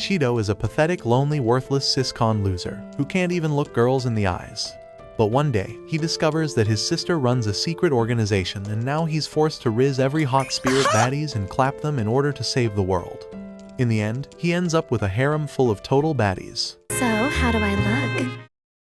Shido is a pathetic, lonely, worthless cis-con loser who can't even look girls in the eyes. But one day, he discovers that his sister runs a secret organization and now he's forced to rizz every hot spirit baddies and clap them in order to save the world. In the end, he ends up with a harem full of total baddies. So, how do I look?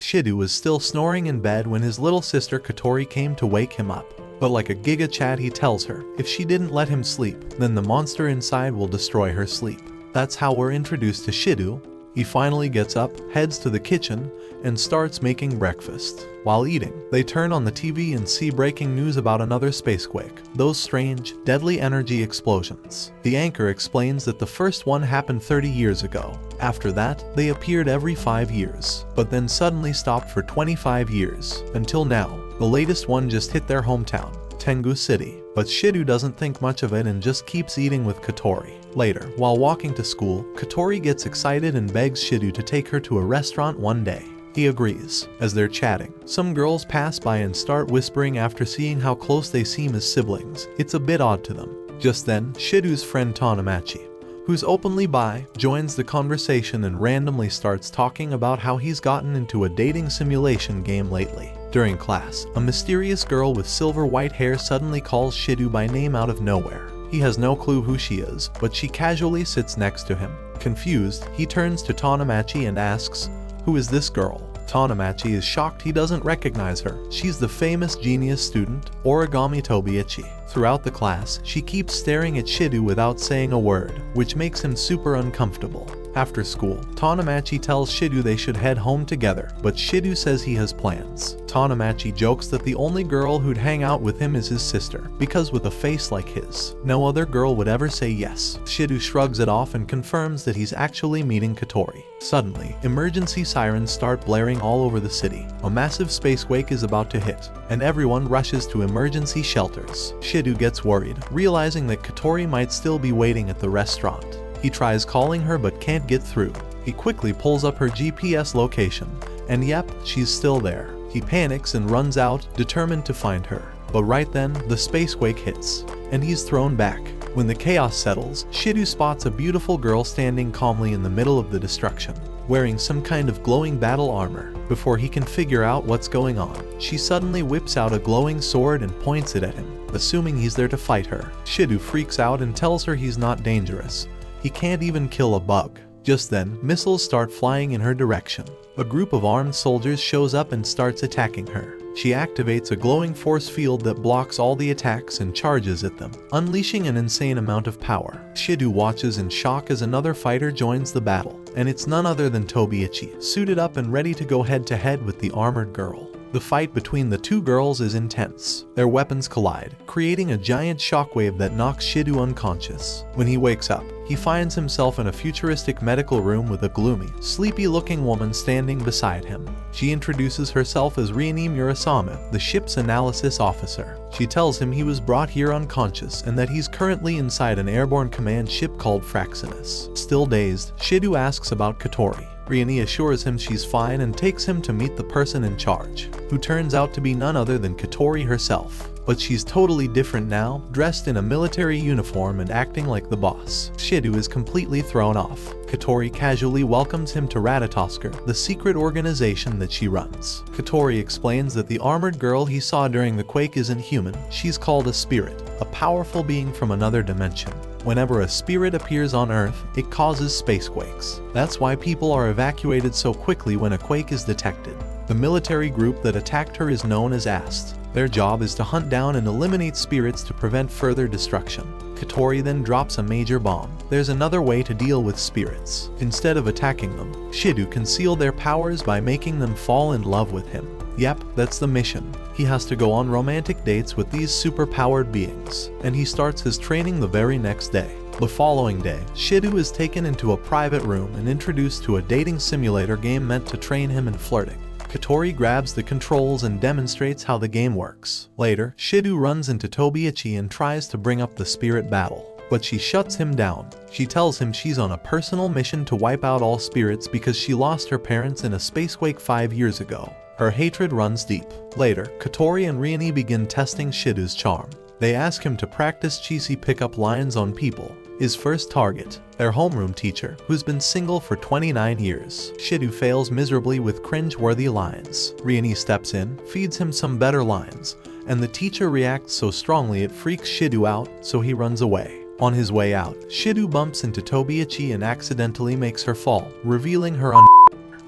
Shidu was still snoring in bed when his little sister Kotori came to wake him up. But like a Giga Chad, he tells her if she didn't let him sleep, then the monster inside will destroy her sleep. That's how we're introduced to Shidu. He finally gets up, heads to the kitchen, and starts making breakfast. While eating, they turn on the TV and see breaking news about another spacequake, those strange, deadly energy explosions. The anchor explains that the first one happened 30 years ago. After that, they appeared every 5 years, but then suddenly stopped for 25 years, until now. The latest one just hit their hometown, Tengu City, but Shidu doesn't think much of it and just keeps eating with Kotori. Later, while walking to school, Kotori gets excited and begs Shidu to take her to a restaurant one day. He agrees. As they're chatting, some girls pass by and start whispering after seeing how close they seem as siblings. It's a bit odd to them. Just then, Shidu's friend Tanamachi, who's openly bi, joins the conversation and randomly starts talking about how he's gotten into a dating simulation game lately. During class, a mysterious girl with silver white hair suddenly calls Shidu by name out of nowhere. He has no clue who she is, but she casually sits next to him. Confused, he turns to Tanamachi and asks, "Who is this girl?" Tanamachi is shocked he doesn't recognize her. She's the famous genius student, Origami Tobiichi. Throughout the class, she keeps staring at Shidu without saying a word, which makes him super uncomfortable. After school, Tanamachi tells Shidu they should head home together, but Shidu says he has plans. Tanamachi jokes that the only girl who'd hang out with him is his sister, because with a face like his, no other girl would ever say yes. Shidu shrugs it off and confirms that he's actually meeting Kotori. Suddenly, emergency sirens start blaring all over the city. A massive spacequake is about to hit, and everyone rushes to emergency shelters. Shidu gets worried, realizing that Kotori might still be waiting at the restaurant. He tries calling her but can't get through. He quickly pulls up her GPS location, and yep, she's still there. He panics and runs out, determined to find her. But right then, the spacequake hits, and he's thrown back. When the chaos settles, Shidu spots a beautiful girl standing calmly in the middle of the destruction, wearing some kind of glowing battle armor. Before he can figure out what's going on, she suddenly whips out a glowing sword and points it at him, assuming he's there to fight her. Shidu freaks out and tells her he's not dangerous. He can't even kill a bug. Just then, missiles start flying in her direction. A group of armed soldiers shows up and starts attacking her. She activates a glowing force field that blocks all the attacks and charges at them, unleashing an insane amount of power. Shidu watches in shock as another fighter joins the battle, and it's none other than Tobiichi, suited up and ready to go head-to-head with the armored girl. The fight between the two girls is intense. Their weapons collide, creating a giant shockwave that knocks Shidu unconscious. When he wakes up, he finds himself in a futuristic medical room with a gloomy, sleepy-looking woman standing beside him. She introduces herself as Riani Murasame, the ship's analysis officer. She tells him he was brought here unconscious and that he's currently inside an airborne command ship called Fraxinus. Still dazed, Shidu asks about Kotori. Riani assures him she's fine and takes him to meet the person in charge, who turns out to be none other than Kotori herself. But she's totally different now, dressed in a military uniform and acting like the boss. Shidu is completely thrown off. Kotori casually welcomes him to Ratatoskr, the secret organization that she runs. Kotori explains that the armored girl he saw during the quake isn't human. She's called a spirit, a powerful being from another dimension. Whenever a spirit appears on Earth, it causes spacequakes. That's why people are evacuated so quickly when a quake is detected. The military group that attacked her is known as AST. Their job is to hunt down and eliminate spirits to prevent further destruction. Kotori then drops a major bomb. There's another way to deal with spirits. Instead of attacking them, Shidu concealed their powers by making them fall in love with him. Yep, that's the mission. He has to go on romantic dates with these super-powered beings, and he starts his training the very next day. The following day, Shidu is taken into a private room and introduced to a dating simulator game meant to train him in flirting. Kotori grabs the controls and demonstrates how the game works. Later, Shidu runs into Tobiichi and tries to bring up the spirit battle, but she shuts him down. She tells him she's on a personal mission to wipe out all spirits because she lost her parents in a spacequake 5 years ago. Her hatred runs deep. Later, Kotori and Riani begin testing Shidu's charm. They ask him to practice cheesy pickup lines on people, His first target, their homeroom teacher, who's been single for 29 years. Shidu fails miserably with cringe-worthy lines. Riani steps in, feeds him some better lines, and the teacher reacts so strongly it freaks Shidu out, so he runs away. On his way out, Shidu bumps into Tobiichi and accidentally makes her fall, revealing her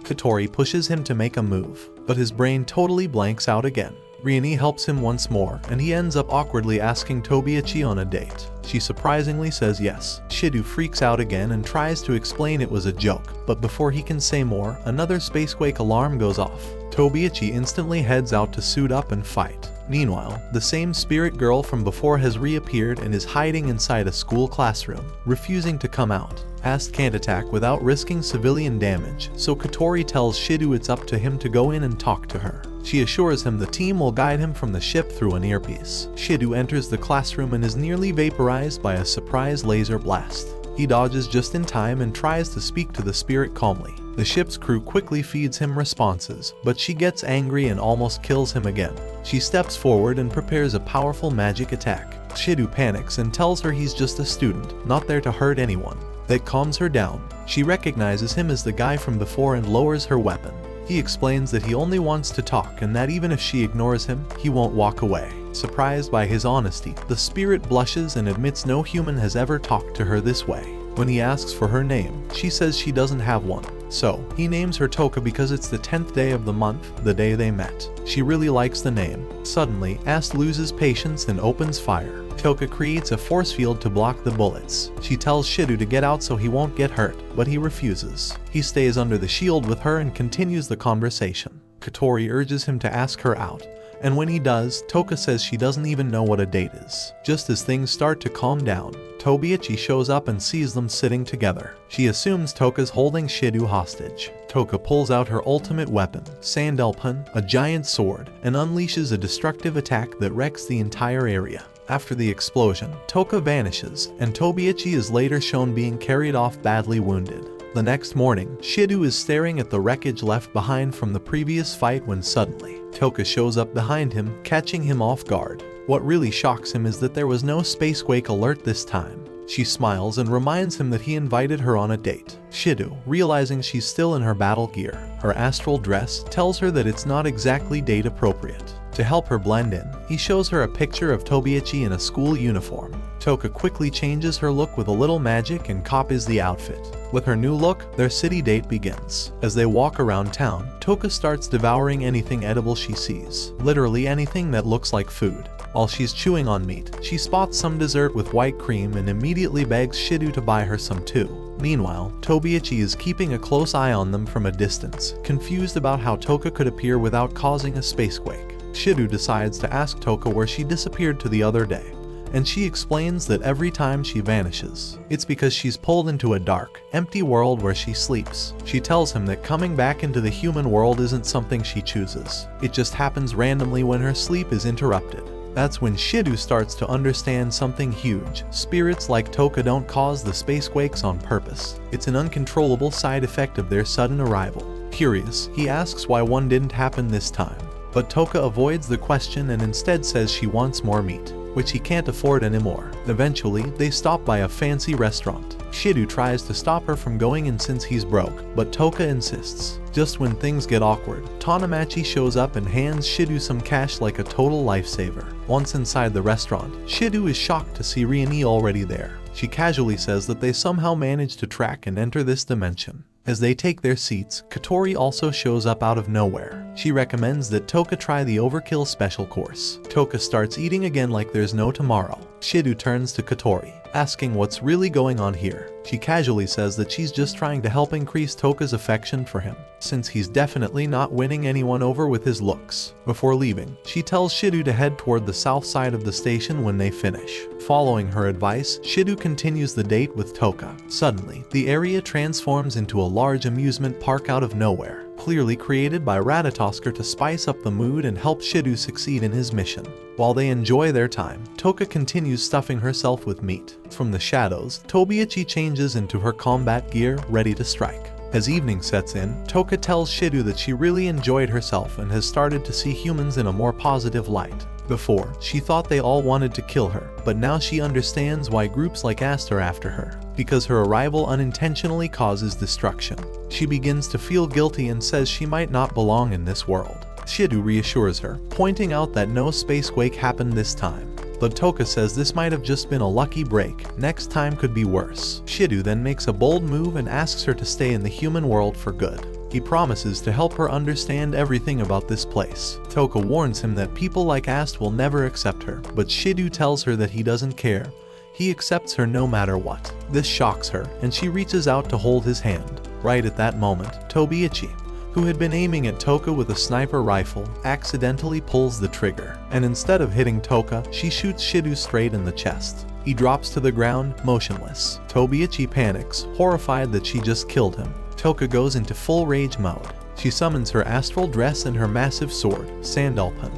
Kotori pushes him to make a move, but his brain totally blanks out again. Riani helps him once more, and he ends up awkwardly asking Tobiichi on a date. She surprisingly says yes. Shidu freaks out again and tries to explain it was a joke, but before he can say more, another spacequake alarm goes off. Tobiichi instantly heads out to suit up and fight. Meanwhile, the same spirit girl from before has reappeared and is hiding inside a school classroom, refusing to come out. Ast can't attack without risking civilian damage, so Kotori tells Shidu it's up to him to go in and talk to her. She assures him the team will guide him from the ship through an earpiece. Shidu enters the classroom and is nearly vaporized by a surprise laser blast. He dodges just in time and tries to speak to the spirit calmly. The ship's crew quickly feeds him responses, but she gets angry and almost kills him again. She steps forward and prepares a powerful magic attack. Shidu panics and tells her he's just a student, not there to hurt anyone. That calms her down. She recognizes him as the guy from before and lowers her weapon. He explains that he only wants to talk and that even if she ignores him, he won't walk away. Surprised by his honesty, the spirit blushes and admits no human has ever talked to her this way. When he asks for her name, she says she doesn't have one. So, he names her Toka because it's the 10th day of the month, the day they met. She really likes the name. Suddenly, Ast loses patience and opens fire. Toka creates a force field to block the bullets. She tells Shidu to get out so he won't get hurt, but he refuses. He stays under the shield with her and continues the conversation. Kotori urges him to ask her out, and when he does, Toka says she doesn't even know what a date is. Just as things start to calm down, Tobiichi shows up and sees them sitting together. She assumes Toka's holding Shidu hostage. Toka pulls out her ultimate weapon, Sandelpun, a giant sword, and unleashes a destructive attack that wrecks the entire area. After the explosion, Toka vanishes, and Tobiichi is later shown being carried off badly wounded. The next morning, Shidu is staring at the wreckage left behind from the previous fight when suddenly, Toka shows up behind him, catching him off guard. What really shocks him is that there was no spacequake alert this time. She smiles and reminds him that he invited her on a date. Shidu, realizing she's still in her battle gear, her astral dress, tells her that it's not exactly date appropriate. To help her blend in, he shows her a picture of Tobiichi in a school uniform. Toka quickly changes her look with a little magic and copies the outfit. With her new look, their city date begins. As they walk around town, Toka starts devouring anything edible she sees, literally anything that looks like food. While she's chewing on meat, she spots some dessert with white cream and immediately begs Shidu to buy her some too. Meanwhile, Tobiichi is keeping a close eye on them from a distance, confused about how Toka could appear without causing a spacequake. Shidu decides to ask Toka where she disappeared to the other day, and she explains that every time she vanishes, it's because she's pulled into a dark, empty world where she sleeps. She tells him that coming back into the human world isn't something she chooses. It just happens randomly when her sleep is interrupted. That's when Shidu starts to understand something huge. Spirits like Toka don't cause the spacequakes on purpose. It's an uncontrollable side effect of their sudden arrival. Curious, he asks why one didn't happen this time. But Toka avoids the question and instead says she wants more meat, which he can't afford anymore. Eventually, they stop by a fancy restaurant. Shidu tries to stop her from going in since he's broke, but Toka insists. Just when things get awkward, Tanamachi shows up and hands Shidu some cash like a total lifesaver. Once inside the restaurant, Shidu is shocked to see Riani already there. She casually says that they somehow managed to track and enter this dimension. As they take their seats, Kotori also shows up out of nowhere. She recommends that Toka try the overkill special course. Toka starts eating again like there's no tomorrow. Shidu turns to Kotori, asking what's really going on here. She casually says that she's just trying to help increase Toka's affection for him, since he's definitely not winning anyone over with his looks. Before leaving, she tells Shidu to head toward the south side of the station when they finish. Following her advice, Shidu continues the date with Toka. Suddenly, the area transforms into a large amusement park out of nowhere, clearly created by Ratatoskr to spice up the mood and help Shidu succeed in his mission. While they enjoy their time, Toka continues stuffing herself with meat. From the shadows, Tobiichi changes into her combat gear, ready to strike. As evening sets in, Toka tells Shidu that she really enjoyed herself and has started to see humans in a more positive light. Before, she thought they all wanted to kill her, but now she understands why groups like AST are after her, because her arrival unintentionally causes destruction. She begins to feel guilty and says she might not belong in this world. Shidu reassures her, pointing out that no space quake happened this time. But Toka says this might have just been a lucky break, next time could be worse. Shidu then makes a bold move and asks her to stay in the human world for good. He promises to help her understand everything about this place. Toka warns him that people like AST will never accept her, but Shidu tells her that he doesn't care. He accepts her no matter what. This shocks her, and she reaches out to hold his hand. Right at that moment, Tobiichi, who had been aiming at Toka with a sniper rifle, accidentally pulls the trigger, and instead of hitting Toka, she shoots Shidu straight in the chest. He drops to the ground, motionless. Tobiichi panics, horrified that she just killed him. Toka goes into full rage mode. She summons her astral dress and her massive sword, Sandalpon,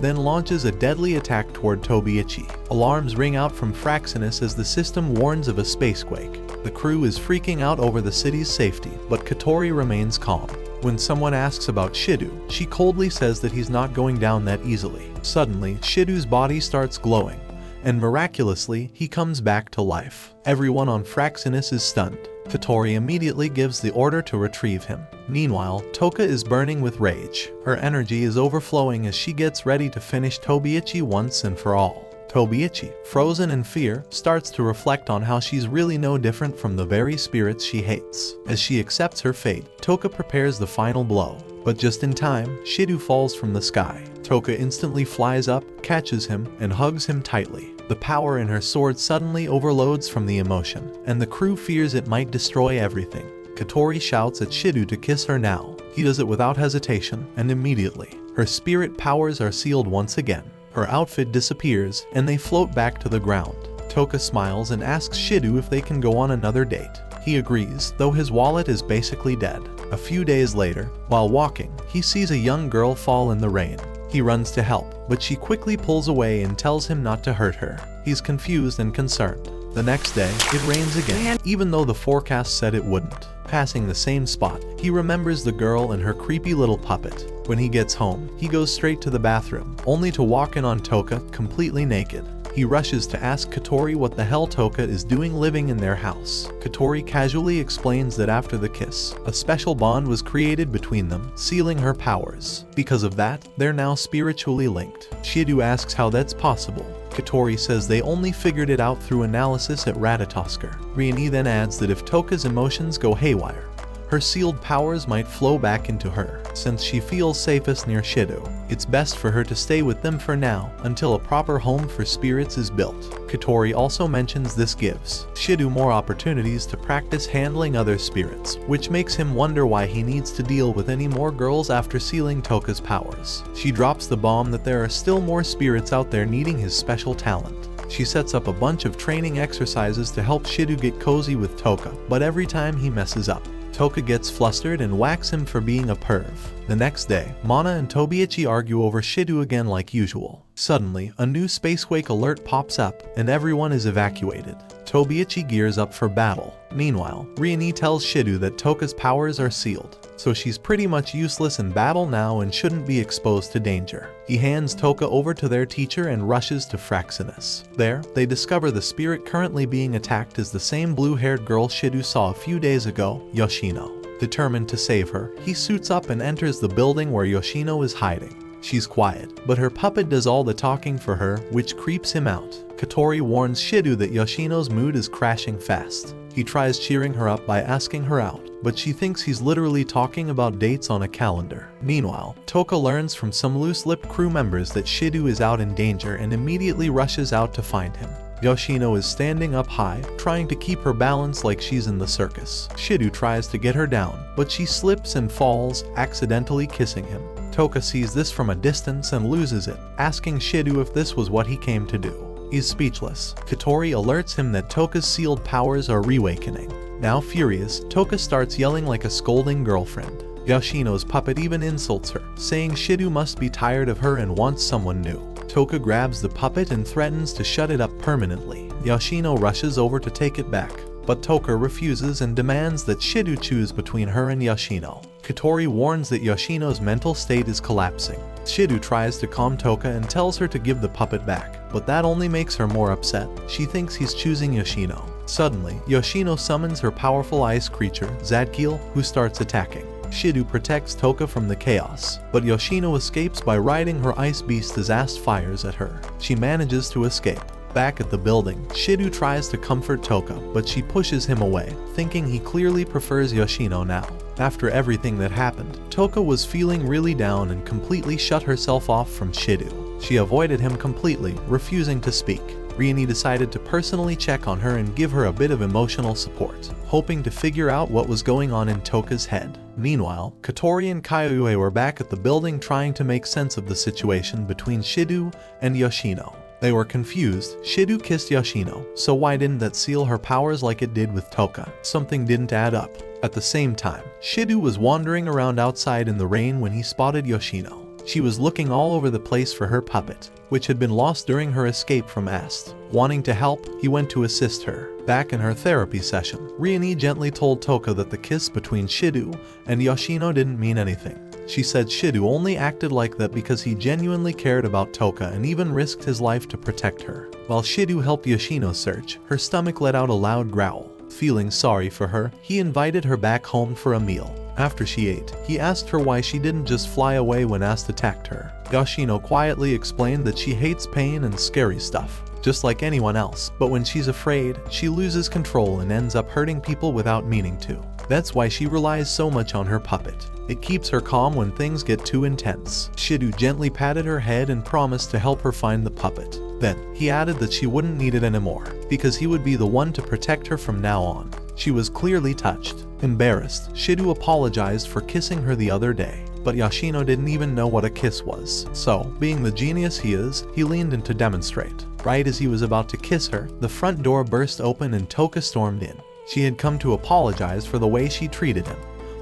then launches a deadly attack toward Tobiichi. Alarms ring out from Fraxinus as the system warns of a spacequake. The crew is freaking out over the city's safety, but Kotori remains calm. When someone asks about Shidu, she coldly says that he's not going down that easily. Suddenly, Shidu's body starts glowing, and miraculously, he comes back to life. Everyone on Fraxinus is stunned. Kotori immediately gives the order to retrieve him. Meanwhile, Toka is burning with rage. Her energy is overflowing as she gets ready to finish Tobiichi once and for all. Tobiichi, frozen in fear, starts to reflect on how she's really no different from the very spirits she hates. As she accepts her fate, Toka prepares the final blow. But just in time, Shidu falls from the sky. Toka instantly flies up, catches him, and hugs him tightly. The power in her sword suddenly overloads from the emotion, and the crew fears it might destroy everything. Kotori shouts at Shidu to kiss her now. He does it without hesitation, and immediately, her spirit powers are sealed once again. Her outfit disappears, and they float back to the ground. Toka smiles and asks Shidu if they can go on another date. He agrees, though his wallet is basically dead. A few days later, while walking, he sees a young girl fall in the rain. He runs to help, but she quickly pulls away and tells him not to hurt her. He's confused and concerned. The next day, it rains again, even though the forecast said it wouldn't. Passing the same spot, he remembers the girl and her creepy little puppet. When he gets home, he goes straight to the bathroom, only to walk in on Toka completely naked. He rushes to ask Kotori what the hell Toka is doing living in their house. Kotori casually explains that after the kiss, a special bond was created between them, sealing her powers. Because of that, they're now spiritually linked. Shidu asks how that's possible. Kotori says they only figured it out through analysis at Ratatoskr. Rieni then adds that if Toka's emotions go haywire, her sealed powers might flow back into her. Since she feels safest near Shidu, it's best for her to stay with them for now, until a proper home for spirits is built. Kotori also mentions this gives Shidu more opportunities to practice handling other spirits, which makes him wonder why he needs to deal with any more girls after sealing Toka's powers. She drops the bomb that there are still more spirits out there needing his special talent. She sets up a bunch of training exercises to help Shidu get cozy with Toka, but every time he messes up, Toka gets flustered and whacks him for being a perv. The next day, Mana and Tobiichi argue over Shidu again like usual. Suddenly, a new spacequake alert pops up, and everyone is evacuated. Tobiichi gears up for battle. Meanwhile, Rieni tells Shidu that Toka's powers are sealed, so she's pretty much useless in battle now and shouldn't be exposed to danger. He hands Toka over to their teacher and rushes to Fraxinus. There, they discover the spirit currently being attacked is the same blue-haired girl Shidu saw a few days ago, Yoshino. Determined to save her, he suits up and enters the building where Yoshino is hiding. She's quiet, but her puppet does all the talking for her, which creeps him out. Kotori warns Shidu that Yoshino's mood is crashing fast. He tries cheering her up by asking her out, but she thinks he's literally talking about dates on a calendar. Meanwhile, Toka learns from some loose-lipped crew members that Shidu is out in danger and immediately rushes out to find him. Yoshino is standing up high, trying to keep her balance like she's in the circus. Shidu tries to get her down, but she slips and falls, accidentally kissing him. Toka sees this from a distance and loses it, asking Shidu if this was what he came to do. He's speechless. Kotori alerts him that Toka's sealed powers are reawakening. Now furious, Toka starts yelling like a scolding girlfriend. Yoshino's puppet even insults her, saying Shidu must be tired of her and wants someone new. Toka grabs the puppet and threatens to shut it up permanently. Yoshino rushes over to take it back, but Toka refuses and demands that Shidu choose between her and Yoshino. Kotori warns that Yoshino's mental state is collapsing, Shidu tries to calm Toka and tells her to give the puppet back, but that only makes her more upset. She thinks he's choosing Yoshino. Suddenly, Yoshino summons her powerful ice creature, Zadkiel, who starts attacking. Shidu protects Toka from the chaos, but Yoshino escapes by riding her ice beast as Ast fires at her. She manages to escape. Back at the building, Shidu tries to comfort Toka, but she pushes him away, thinking he clearly prefers Yoshino now. After everything that happened, Toka was feeling really down and completely shut herself off from Shidu. She avoided him completely, refusing to speak. Rieni decided to personally check on her and give her a bit of emotional support, hoping to figure out what was going on in Toka's head. Meanwhile, Kotori and Kaiue were back at the building trying to make sense of the situation between Shidu and Yoshino. They were confused. Shidu kissed Yoshino, so why didn't that seal her powers like it did with Toka? Something didn't add up. At the same time, Shidu was wandering around outside in the rain when he spotted Yoshino. She was looking all over the place for her puppet, which had been lost during her escape from Ast. Wanting to help, he went to assist her. Back in her therapy session, Rieni gently told Toka that the kiss between Shidu and Yoshino didn't mean anything. She said Shidu only acted like that because he genuinely cared about Toka and even risked his life to protect her. While Shidu helped Yoshino search, her stomach let out a loud growl. Feeling sorry for her, he invited her back home for a meal. After she ate, he asked her why she didn't just fly away when Ast attacked her. Yoshino quietly explained that she hates pain and scary stuff, just like anyone else, but when she's afraid, she loses control and ends up hurting people without meaning to. That's why she relies so much on her puppet. It keeps her calm when things get too intense. Shidu gently patted her head and promised to help her find the puppet. Then, he added that she wouldn't need it anymore, because he would be the one to protect her from now on. She was clearly touched. Embarrassed, Shidu apologized for kissing her the other day, but Yoshino didn't even know what a kiss was. So, being the genius he is, he leaned in to demonstrate. Right as he was about to kiss her, the front door burst open and Toka stormed in. She had come to apologize for the way she treated him,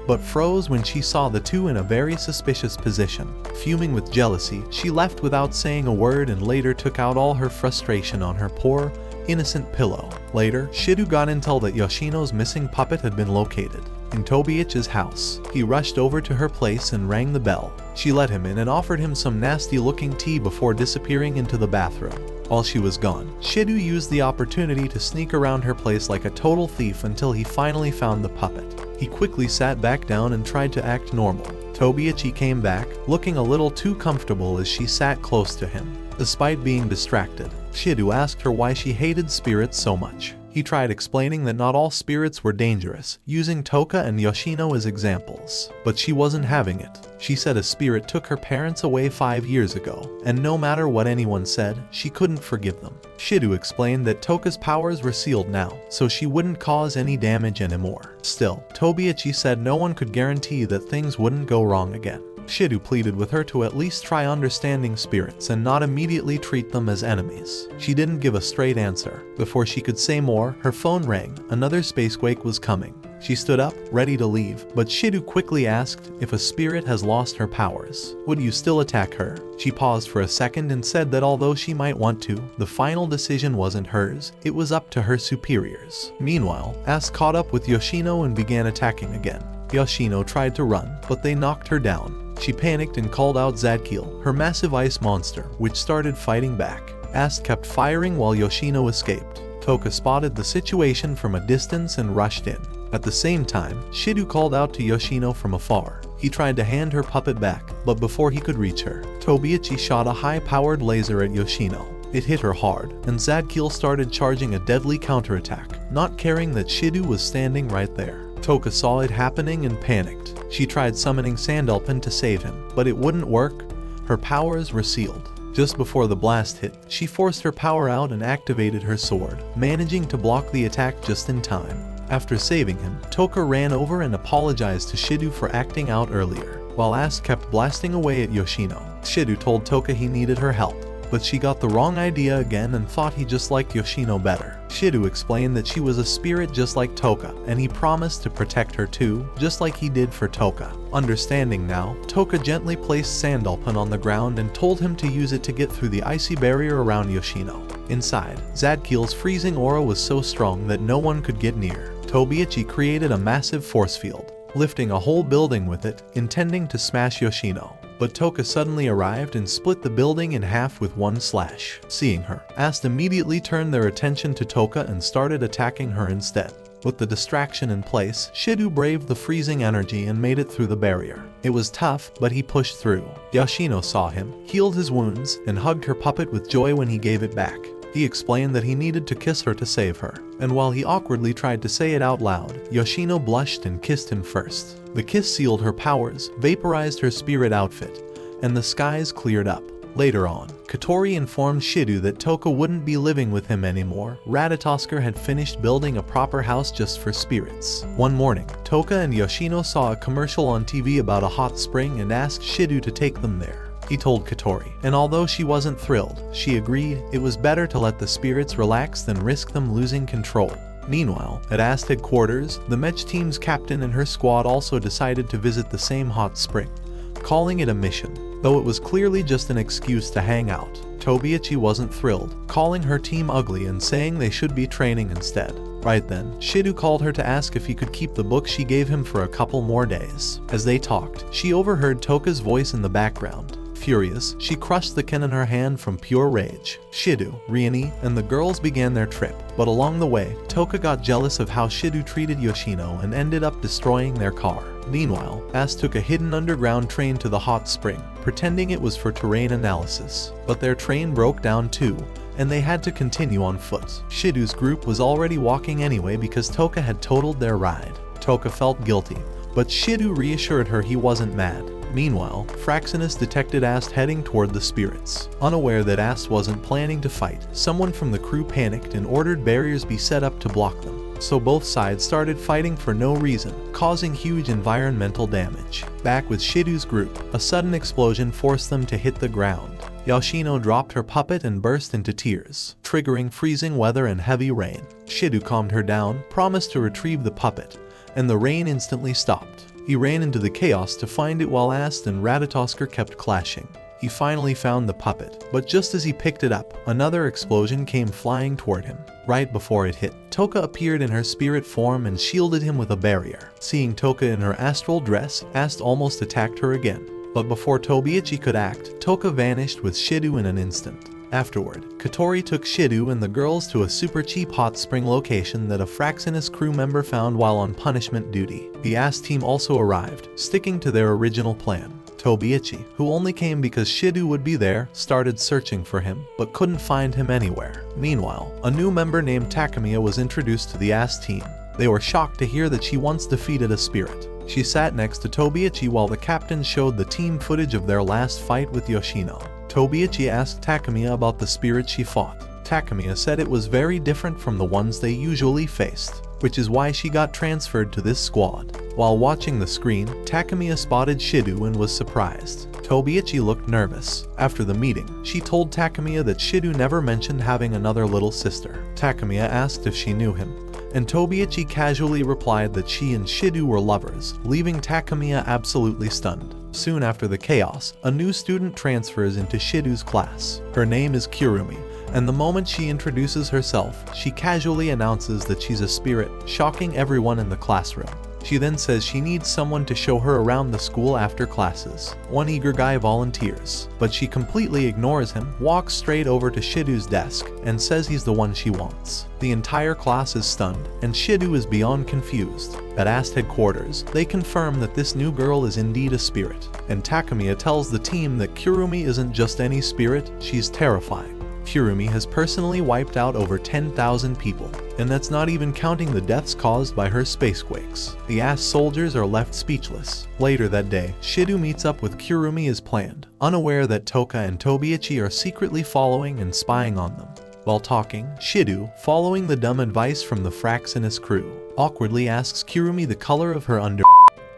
but froze when she saw the two in a very suspicious position. Fuming with jealousy, she left without saying a word and later took out all her frustration on her poor, innocent pillow. Later, Shidu got intel that Yoshino's missing puppet had been located in Tobiichi's house. He rushed over to her place and rang the bell. She let him in and offered him some nasty-looking tea before disappearing into the bathroom. While she was gone, Shidu used the opportunity to sneak around her place like a total thief until he finally found the puppet. He quickly sat back down and tried to act normal. Tobiichi came back, looking a little too comfortable as she sat close to him. Despite being distracted, Shidu asked her why she hated spirits so much. He tried explaining that not all spirits were dangerous, using Toka and Yoshino as examples, but she wasn't having it. She said a spirit took her parents away 5 years ago, and no matter what anyone said, she couldn't forgive them. Shidu explained that Toka's powers were sealed now, so she wouldn't cause any damage anymore. Still, Tobiichi said no one could guarantee that things wouldn't go wrong again. Shidu pleaded with her to at least try understanding spirits and not immediately treat them as enemies. She didn't give a straight answer. Before she could say more, her phone rang. Another spacequake was coming. She stood up, ready to leave, but Shidu quickly asked if a spirit has lost her powers, would you still attack her? She paused for a second and said that although she might want to, the final decision wasn't hers, it was up to her superiors. Meanwhile, Ast caught up with Yoshino and began attacking again. Yoshino tried to run, but they knocked her down. She panicked and called out Zadkiel, her massive ice monster, which started fighting back. Ast kept firing while Yoshino escaped. Toka spotted the situation from a distance and rushed in. At the same time, Shidu called out to Yoshino from afar. He tried to hand her puppet back, but before he could reach her, Tobiichi shot a high-powered laser at Yoshino. It hit her hard, and Zadkiel started charging a deadly counterattack, not caring that Shidu was standing right there. Toka saw it happening and panicked. She tried summoning Sandalpin to save him, but it wouldn't work. Her powers were sealed. Just before the blast hit, she forced her power out and activated her sword, managing to block the attack just in time. After saving him, Toka ran over and apologized to Shidu for acting out earlier, while Ast kept blasting away at Yoshino. Shidu told Toka he needed her help, but she got the wrong idea again and thought he just liked Yoshino better. Shidu explained that she was a spirit just like Toka, and he promised to protect her too, just like he did for Toka. Understanding now, Toka gently placed Sandalpin on the ground and told him to use it to get through the icy barrier around Yoshino. Inside, Zadkiel's freezing aura was so strong that no one could get near. Tobiichi created a massive force field, lifting a whole building with it, intending to smash Yoshino. but Toka suddenly arrived and split the building in half with one slash. Seeing her, Ast immediately turned their attention to Toka and started attacking her instead. With the distraction in place, Shidu braved the freezing energy and made it through the barrier. It was tough, but he pushed through. Yoshino saw him, healed his wounds, and hugged her puppet with joy when he gave it back. He explained that he needed to kiss her to save her, and while he awkwardly tried to say it out loud, Yoshino blushed and kissed him first. The kiss sealed her powers, vaporized her spirit outfit, and the skies cleared up. Later on, Kotori informed Shidu that Toka wouldn't be living with him anymore. Ratatoskr had finished building a proper house just for spirits. One morning, Toka and Yoshino saw a commercial on TV about a hot spring and asked Shidu to take them there. He told Kotori, and although she wasn't thrilled, she agreed it was better to let the spirits relax than risk them losing control. Meanwhile, at Ast headquarters, the Mech team's captain and her squad also decided to visit the same hot spring, calling it a mission, though it was clearly just an excuse to hang out. Tobiichi wasn't thrilled, calling her team ugly and saying they should be training instead. Right then, Shidu called her to ask if he could keep the book she gave him for a couple more days. As they talked, she overheard Toka's voice in the background. Furious, she crushed the ken in her hand from pure rage. Shidu, Riani, and the girls began their trip, but along the way, Toka got jealous of how Shidu treated Yoshino and ended up destroying their car. Meanwhile, Ast took a hidden underground train to the hot spring, pretending it was for terrain analysis. But their train broke down too, and they had to continue on foot. Shidu's group was already walking anyway because Toka had totaled their ride. Toka felt guilty, but Shidu reassured her he wasn't mad. Meanwhile, Fraxinus detected Ast heading toward the spirits. Unaware that Ast wasn't planning to fight, someone from the crew panicked and ordered barriers be set up to block them. So both sides started fighting for no reason, causing huge environmental damage. Back with Shidu's group, a sudden explosion forced them to hit the ground. Yoshino dropped her puppet and burst into tears, triggering freezing weather and heavy rain. Shidu calmed her down, promised to retrieve the puppet, and the rain instantly stopped. He ran into the chaos to find it while Ast and Ratatoskr kept clashing. He finally found the puppet, but just as he picked it up, another explosion came flying toward him. Right before it hit, Toka appeared in her spirit form and shielded him with a barrier. Seeing Toka in her astral dress, Ast almost attacked her again. But before Tobiichi could act, Toka vanished with Shidu in an instant. Afterward, Kotori took Shidu and the girls to a super cheap hot spring location that a Fraxinus crew member found while on punishment duty. The Ast team also arrived, sticking to their original plan. Tobiichi, who only came because Shidu would be there, started searching for him, but couldn't find him anywhere. Meanwhile, a new member named Takemiya was introduced to the Ast team. They were shocked to hear that she once defeated a spirit. She sat next to Tobiichi while the captain showed the team footage of their last fight with Yoshino. Tobiichi asked Takemiya about the spirit she fought. Takemiya said it was very different from the ones they usually faced, which is why she got transferred to this squad. While watching the screen, Takemiya spotted Shidu and was surprised. Tobiichi looked nervous. After the meeting, she told Takemiya that Shidu never mentioned having another little sister. Takemiya asked if she knew him, and Tobiichi casually replied that she and Shidu were lovers, leaving Takemiya absolutely stunned. Soon after the chaos, a new student transfers into Shidu's class. Her name is Kurumi, and the moment she introduces herself, she casually announces that she's a spirit, shocking everyone in the classroom. She then says she needs someone to show her around the school after classes. One eager guy volunteers, but she completely ignores him, walks straight over to Shidu's desk, and says he's the one she wants. The entire class is stunned, and Shidu is beyond confused. At Ast headquarters, they confirm that this new girl is indeed a spirit, and Takemiya tells the team that Kurumi isn't just any spirit, she's terrifying. Kurumi has personally wiped out over 10,000 people, and that's not even counting the deaths caused by her space quakes. The Ast soldiers are left speechless. Later that day, Shidu meets up with Kurumi as planned, unaware that Toka and Tobiichi are secretly following and spying on them. While talking, Shidu, following the dumb advice from the Fraxinus crew, awkwardly asks Kurumi the color of her under.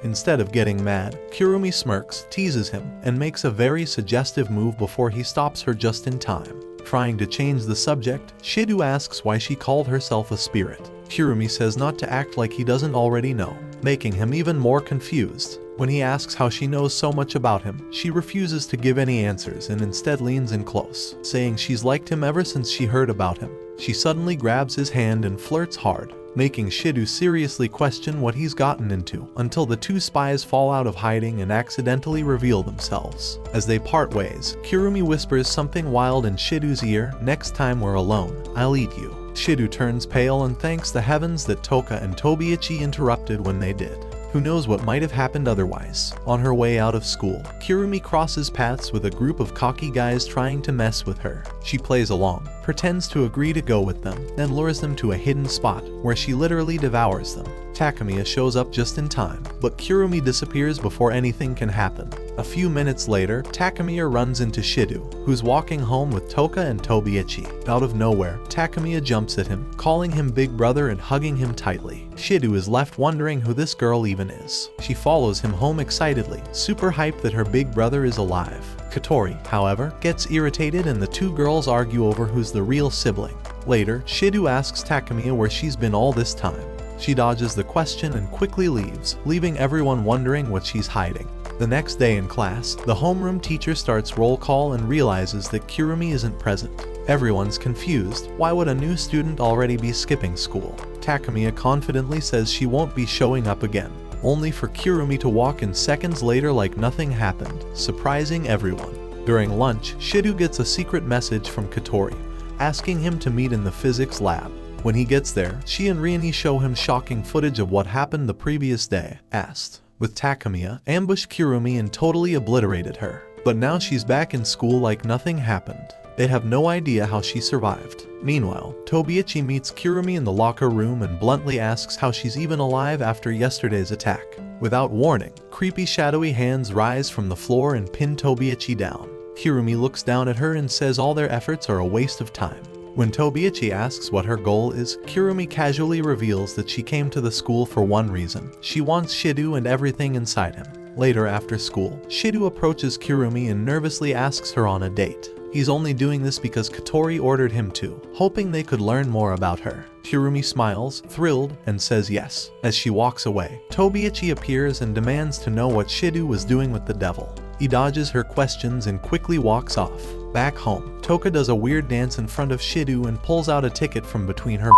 Instead of getting mad, Kurumi smirks, teases him, and makes a very suggestive move before he stops her just in time. Trying to change the subject, Shidu asks why she called herself a spirit. Kurumi says not to act like he doesn't already know, making him even more confused. When he asks how she knows so much about him, she refuses to give any answers and instead leans in close, saying she's liked him ever since she heard about him. She suddenly grabs his hand and flirts hard. making Shidu seriously question what he's gotten into, until the two spies fall out of hiding and accidentally reveal themselves. As they part ways, Kurumi whispers something wild in Shidu's ear, "Next time we're alone, I'll eat you." Shidu turns pale and thanks the heavens that Toka and Tobiichi interrupted when they did. Who knows what might have happened otherwise. On her way out of school, Kurumi crosses paths with a group of cocky guys trying to mess with her. She plays along, pretends to agree to go with them, then lures them to a hidden spot where she literally devours them. Takemiya shows up just in time, but Kurumi disappears before anything can happen. A few minutes later, Takemiya runs into Shidu, who's walking home with Toka and Tobiichi. Out of nowhere, Takemiya jumps at him, calling him big brother and hugging him tightly. Shidu is left wondering who this girl even is. She follows him home excitedly, super hyped that her big brother is alive. Kotori, however, gets irritated and the two girls argue over who's the real sibling. Later, Shidu asks Takemiya where she's been all this time. She dodges the question and quickly leaves, leaving everyone wondering what she's hiding. The next day in class, the homeroom teacher starts roll call and realizes that Kurumi isn't present. Everyone's confused. Why would a new student already be skipping school? Takemiya confidently says she won't be showing up again, only for Kurumi to walk in seconds later like nothing happened, surprising everyone. During lunch, Shidu gets a secret message from Kotori, asking him to meet in the physics lab. When he gets there, she and Riani show him shocking footage of what happened the previous day. Asked, with Takemiya, ambushed Kurumi and totally obliterated her. But now she's back in school like nothing happened. They have no idea how she survived. Meanwhile, Tobiichi meets Kurumi in the locker room and bluntly asks how she's even alive after yesterday's attack. Without warning, creepy shadowy hands rise from the floor and pin Tobiichi down. Kurumi looks down at her and says all their efforts are a waste of time. When Tobiichi asks what her goal is, Kurumi casually reveals that she came to the school for one reason. She wants Shidu and everything inside him. Later after school, Shidu approaches Kurumi and nervously asks her on a date. He's only doing this because Kotori ordered him to, hoping they could learn more about her. Kurumi smiles, thrilled, and says yes. As she walks away, Tobiichi appears and demands to know what Shidu was doing with the devil. He dodges her questions and quickly walks off. Back home, Toka does a weird dance in front of Shidu and pulls out a ticket from between her.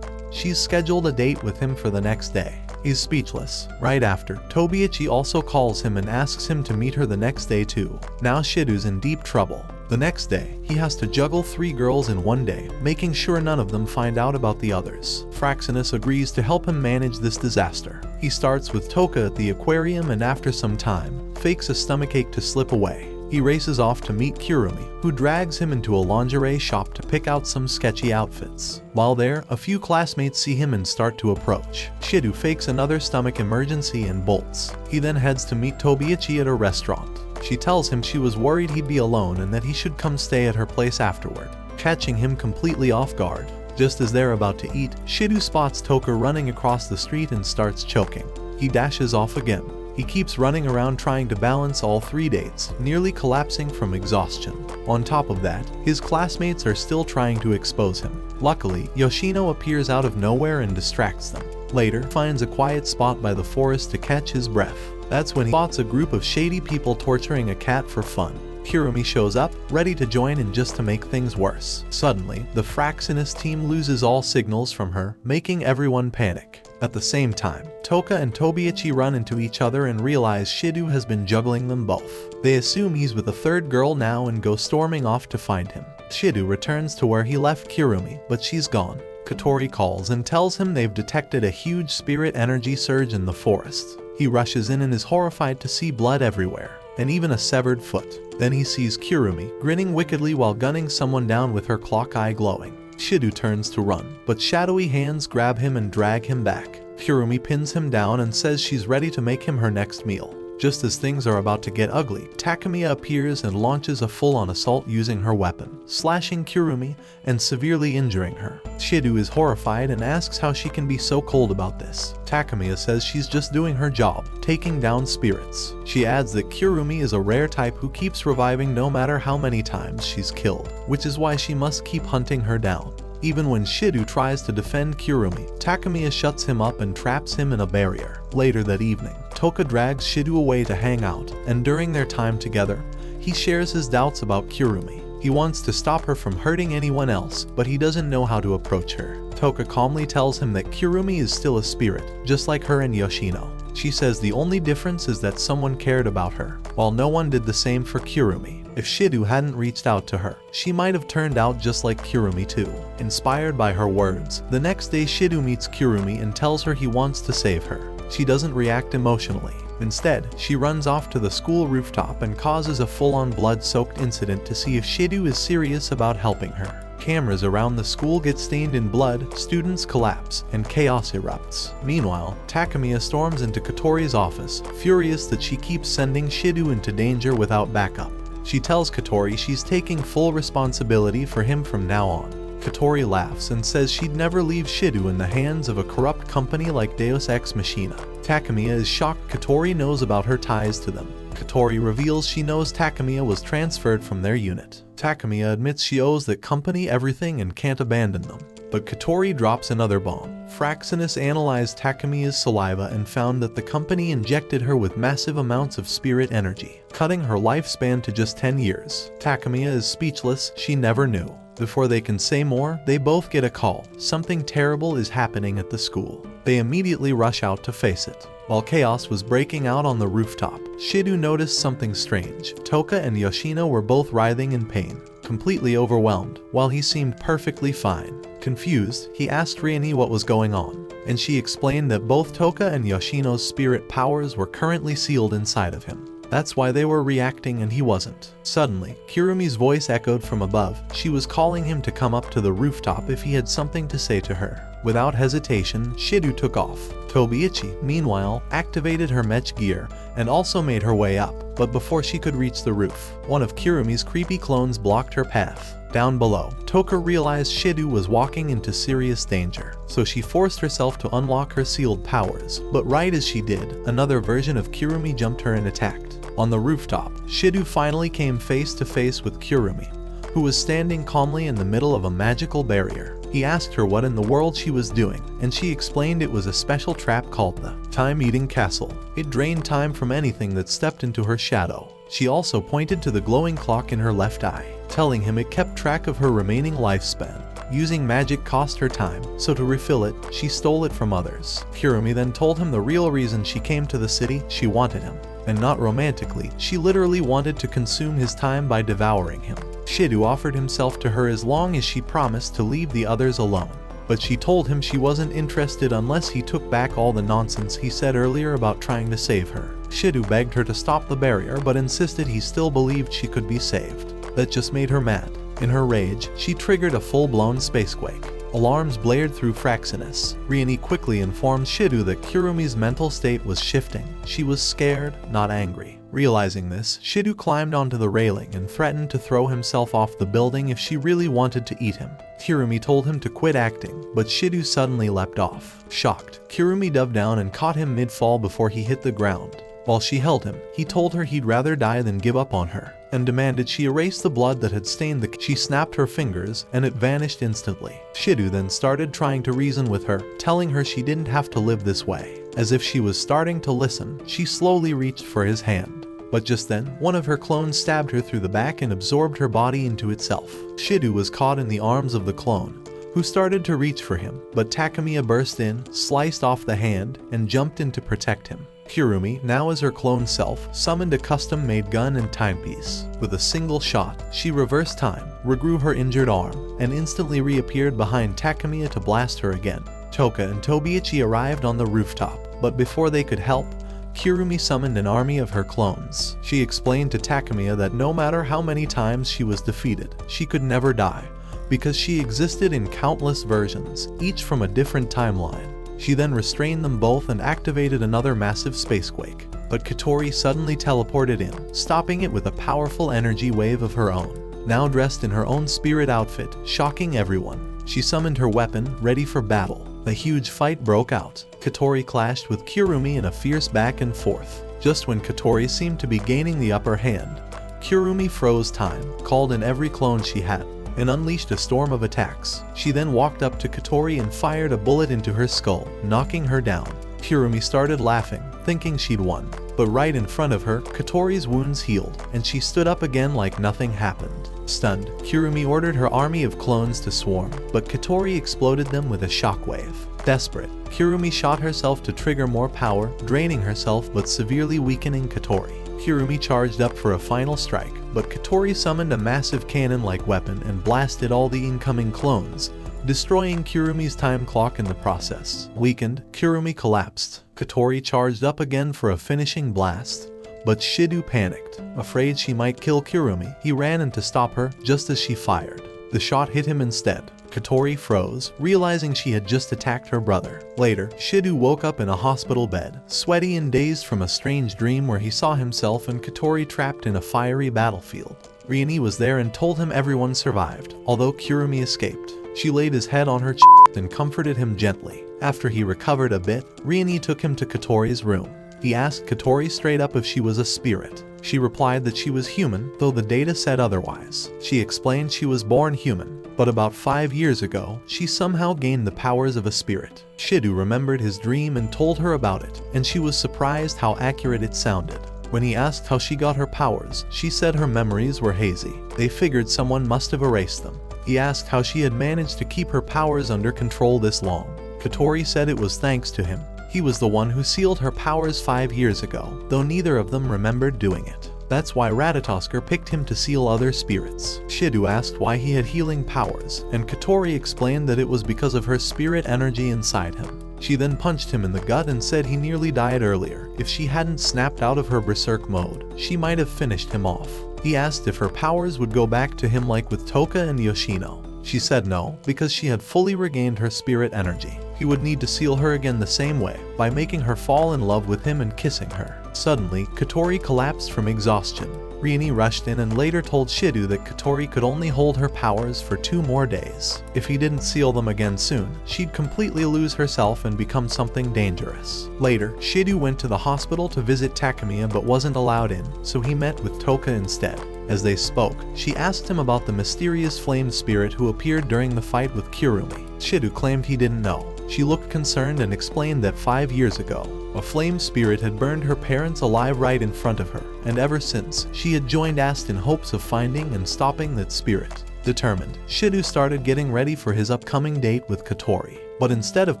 She's scheduled a date with him for the next day. He's speechless. Right after, Tobiichi also calls him and asks him to meet her the next day too. Now Shidu's in deep trouble. The next day, he has to juggle 3 girls in one day, making sure none of them find out about the others. Fraxinus agrees to help him manage this disaster. He starts with Toka at the aquarium and after some time, fakes a stomachache to slip away. He races off to meet Kurumi, who drags him into a lingerie shop to pick out some sketchy outfits. While there, a few classmates see him and start to approach. Shidu fakes another stomach emergency and bolts. He then heads to meet Tobiichi at a restaurant. She tells him she was worried he'd be alone and that he should come stay at her place afterward, catching him completely off guard. Just as they're about to eat, Shidu spots Toka running across the street and starts choking. He dashes off again. He keeps running around trying to balance all 3 dates, nearly collapsing from exhaustion. On top of that, his classmates are still trying to expose him. Luckily, Yoshino appears out of nowhere and distracts them. Later, finds a quiet spot by the forest to catch his breath. That's when he spots a group of shady people torturing a cat for fun. Kurumi shows up, ready to join in just to make things worse. Suddenly, the Fraxinus team loses all signals from her, making everyone panic. At the same time, Toka and Tobiichi run into each other and realize Shidu has been juggling them both. They assume he's with a 3rd girl now and go storming off to find him. Shidu returns to where he left Kurumi, but she's gone. Kotori calls and tells him they've detected a huge spirit energy surge in the forest. He rushes in and is horrified to see blood everywhere, and even a severed foot. Then he sees Kurumi, grinning wickedly while gunning someone down with her clock eye glowing. Shidu turns to run, but shadowy hands grab him and drag him back. Kurumi pins him down and says she's ready to make him her next meal. Just as things are about to get ugly, Takemiya appears and launches a full-on assault using her weapon, slashing Kurumi and severely injuring her. Shidu is horrified and asks how she can be so cold about this. Takemiya says she's just doing her job, taking down spirits. She adds that Kurumi is a rare type who keeps reviving no matter how many times she's killed, which is why she must keep hunting her down. Even when Shidu tries to defend Kurumi, Takemiya shuts him up and traps him in a barrier. Later that evening, Toka drags Shidu away to hang out, and during their time together, he shares his doubts about Kurumi. He wants to stop her from hurting anyone else, but he doesn't know how to approach her. Toka calmly tells him that Kurumi is still a spirit, just like her and Yoshino. She says the only difference is that someone cared about her, while no one did the same for Kurumi. If Shidu hadn't reached out to her, she might have turned out just like Kurumi too. Inspired by her words, the next day Shidu meets Kurumi and tells her he wants to save her. She doesn't react emotionally. Instead, she runs off to the school rooftop and causes a full-on blood-soaked incident to see if Shidu is serious about helping her. Cameras around the school get stained in blood, students collapse, and chaos erupts. Meanwhile, Takemiya storms into Kotori's office, furious that she keeps sending Shidu into danger without backup. She tells Kotori she's taking full responsibility for him from now on. Kotori laughs and says she'd never leave Shidu in the hands of a corrupt company like Deus Ex Machina. Takemiya is shocked Kotori knows about her ties to them. Kotori reveals she knows Takemiya was transferred from their unit. Takemiya admits she owes that company everything and can't abandon them. But Kotori drops another bomb. Fraxinus analyzed Takemiya's saliva and found that the company injected her with massive amounts of spirit energy, cutting her lifespan to just 10 years. Takemiya is speechless, she never knew. Before they can say more, they both get a call. Something terrible is happening at the school. They immediately rush out to face it. While chaos was breaking out on the rooftop, Shidu noticed something strange. Toka and Yoshino were both writhing in pain, completely overwhelmed, while he seemed perfectly fine. Confused, he asked Riani what was going on, and she explained that both Toka and Yoshino's spirit powers were currently sealed inside of him. That's why they were reacting and he wasn't. Suddenly, Kurumi's voice echoed from above. She was calling him to come up to the rooftop if he had something to say to her. Without hesitation, Shidu took off. Tobiichi, meanwhile, activated her mech gear and also made her way up, but before she could reach the roof, one of Kurumi's creepy clones blocked her path. Down below, Toka realized Shidu was walking into serious danger, so she forced herself to unlock her sealed powers, but right as she did, another version of Kurumi jumped her and attacked. On the rooftop, Shidu finally came face to face with Kurumi, who was standing calmly in the middle of a magical barrier. He asked her what in the world she was doing, and she explained it was a special trap called the Time-Eating Castle. It drained time from anything that stepped into her shadow. She also pointed to the glowing clock in her left eye, telling him it kept track of her remaining lifespan. Using magic cost her time, so to refill it, she stole it from others. Kurumi then told him the real reason she came to the city. She wanted him. And not romantically, she literally wanted to consume his time by devouring him. Shidu offered himself to her as long as she promised to leave the others alone. But she told him she wasn't interested unless he took back all the nonsense he said earlier about trying to save her. Shidu begged her to stop the barrier but insisted he still believed she could be saved. That just made her mad. In her rage, she triggered a full-blown spacequake. Alarms blared through Fraxinus. Riani quickly informed Shidu that Kurumi's mental state was shifting. She was scared, not angry. Realizing this, Shidu climbed onto the railing and threatened to throw himself off the building if she really wanted to eat him. Kurumi told him to quit acting, but Shidu suddenly leapt off. Shocked, Kurumi dove down and caught him mid-fall before he hit the ground. While she held him, he told her he'd rather die than give up on her, and demanded she erase the blood that had stained the. She snapped her fingers, and it vanished instantly. Shidu then started trying to reason with her, telling her she didn't have to live this way. As if she was starting to listen, she slowly reached for his hand. But just then, one of her clones stabbed her through the back and absorbed her body into itself. Shidu was caught in the arms of the clone, who started to reach for him, but Takemiya burst in, sliced off the hand, and jumped in to protect him. Kurumi, now as her clone self, summoned a custom-made gun and timepiece. With a single shot, she reversed time, regrew her injured arm, and instantly reappeared behind Takemiya to blast her again. Toka and Tobiichi arrived on the rooftop, but before they could help, Kurumi summoned an army of her clones. She explained to Takemiya that no matter how many times she was defeated, she could never die, because she existed in countless versions, each from a different timeline. She then restrained them both and activated another massive spacequake, but Kotori suddenly teleported in, stopping it with a powerful energy wave of her own. Now dressed in her own spirit outfit, shocking everyone, she summoned her weapon, ready for battle. A huge fight broke out. Kotori clashed with Kurumi in a fierce back and forth. Just when Kotori seemed to be gaining the upper hand, Kurumi froze time, called in every clone she had, and unleashed a storm of attacks. She then walked up to Kotori and fired a bullet into her skull, knocking her down. Kurumi started laughing, thinking she'd won. But right in front of her, Kotori's wounds healed, and she stood up again like nothing happened. Stunned, Kurumi ordered her army of clones to swarm, but Kotori exploded them with a shockwave. Desperate, Kurumi shot herself to trigger more power, draining herself but severely weakening Kotori. Kurumi charged up for a final strike, but Kotori summoned a massive cannon-like weapon and blasted all the incoming clones, destroying Kurumi's time clock in the process. Weakened, Kurumi collapsed. Kotori charged up again for a finishing blast, but Shidu panicked. Afraid she might kill Kurumi, he ran in to stop her just as she fired. The shot hit him instead. Kotori froze, realizing she had just attacked her brother. Later, Shidu woke up in a hospital bed, sweaty and dazed from a strange dream where he saw himself and Kotori trapped in a fiery battlefield. Rizz was there and told him everyone survived, although Kurumi escaped. She laid his head on her chest and comforted him gently. After he recovered a bit, Rizz took him to Kotori's room. He asked Kotori straight up if she was a spirit. She replied that she was human, though the data said otherwise. She explained she was born human, but about 5 years ago, she somehow gained the powers of a spirit. Shidu remembered his dream and told her about it, and she was surprised how accurate it sounded. When he asked how she got her powers, she said her memories were hazy. They figured someone must have erased them. He asked how she had managed to keep her powers under control this long. Kotori said it was thanks to him. He was the one who sealed her powers 5 years ago, though neither of them remembered doing it. That's why Ratatoskr picked him to seal other spirits. Shidu asked why he had healing powers, and Kotori explained that it was because of her spirit energy inside him. She then punched him in the gut and said he nearly died earlier. If she hadn't snapped out of her berserk mode, she might have finished him off. He asked if her powers would go back to him like with Toka and Yoshino. She said no, because she had fully regained her spirit energy. He would need to seal her again the same way, by making her fall in love with him and kissing her. Suddenly, Kotori collapsed from exhaustion. Rizz rushed in and later told Shidu that Kotori could only hold her powers for 2 more days. If he didn't seal them again soon, she'd completely lose herself and become something dangerous. Later, Shidu went to the hospital to visit Takemiya but wasn't allowed in, so he met with Toka instead. As they spoke, she asked him about the mysterious flame spirit who appeared during the fight with Kurumi. Shidu claimed he didn't know. She looked concerned and explained that 5 years ago, a flame spirit had burned her parents alive right in front of her, and ever since, she had joined Ast in hopes of finding and stopping that spirit. Determined, Shidu started getting ready for his upcoming date with Kotori. But instead of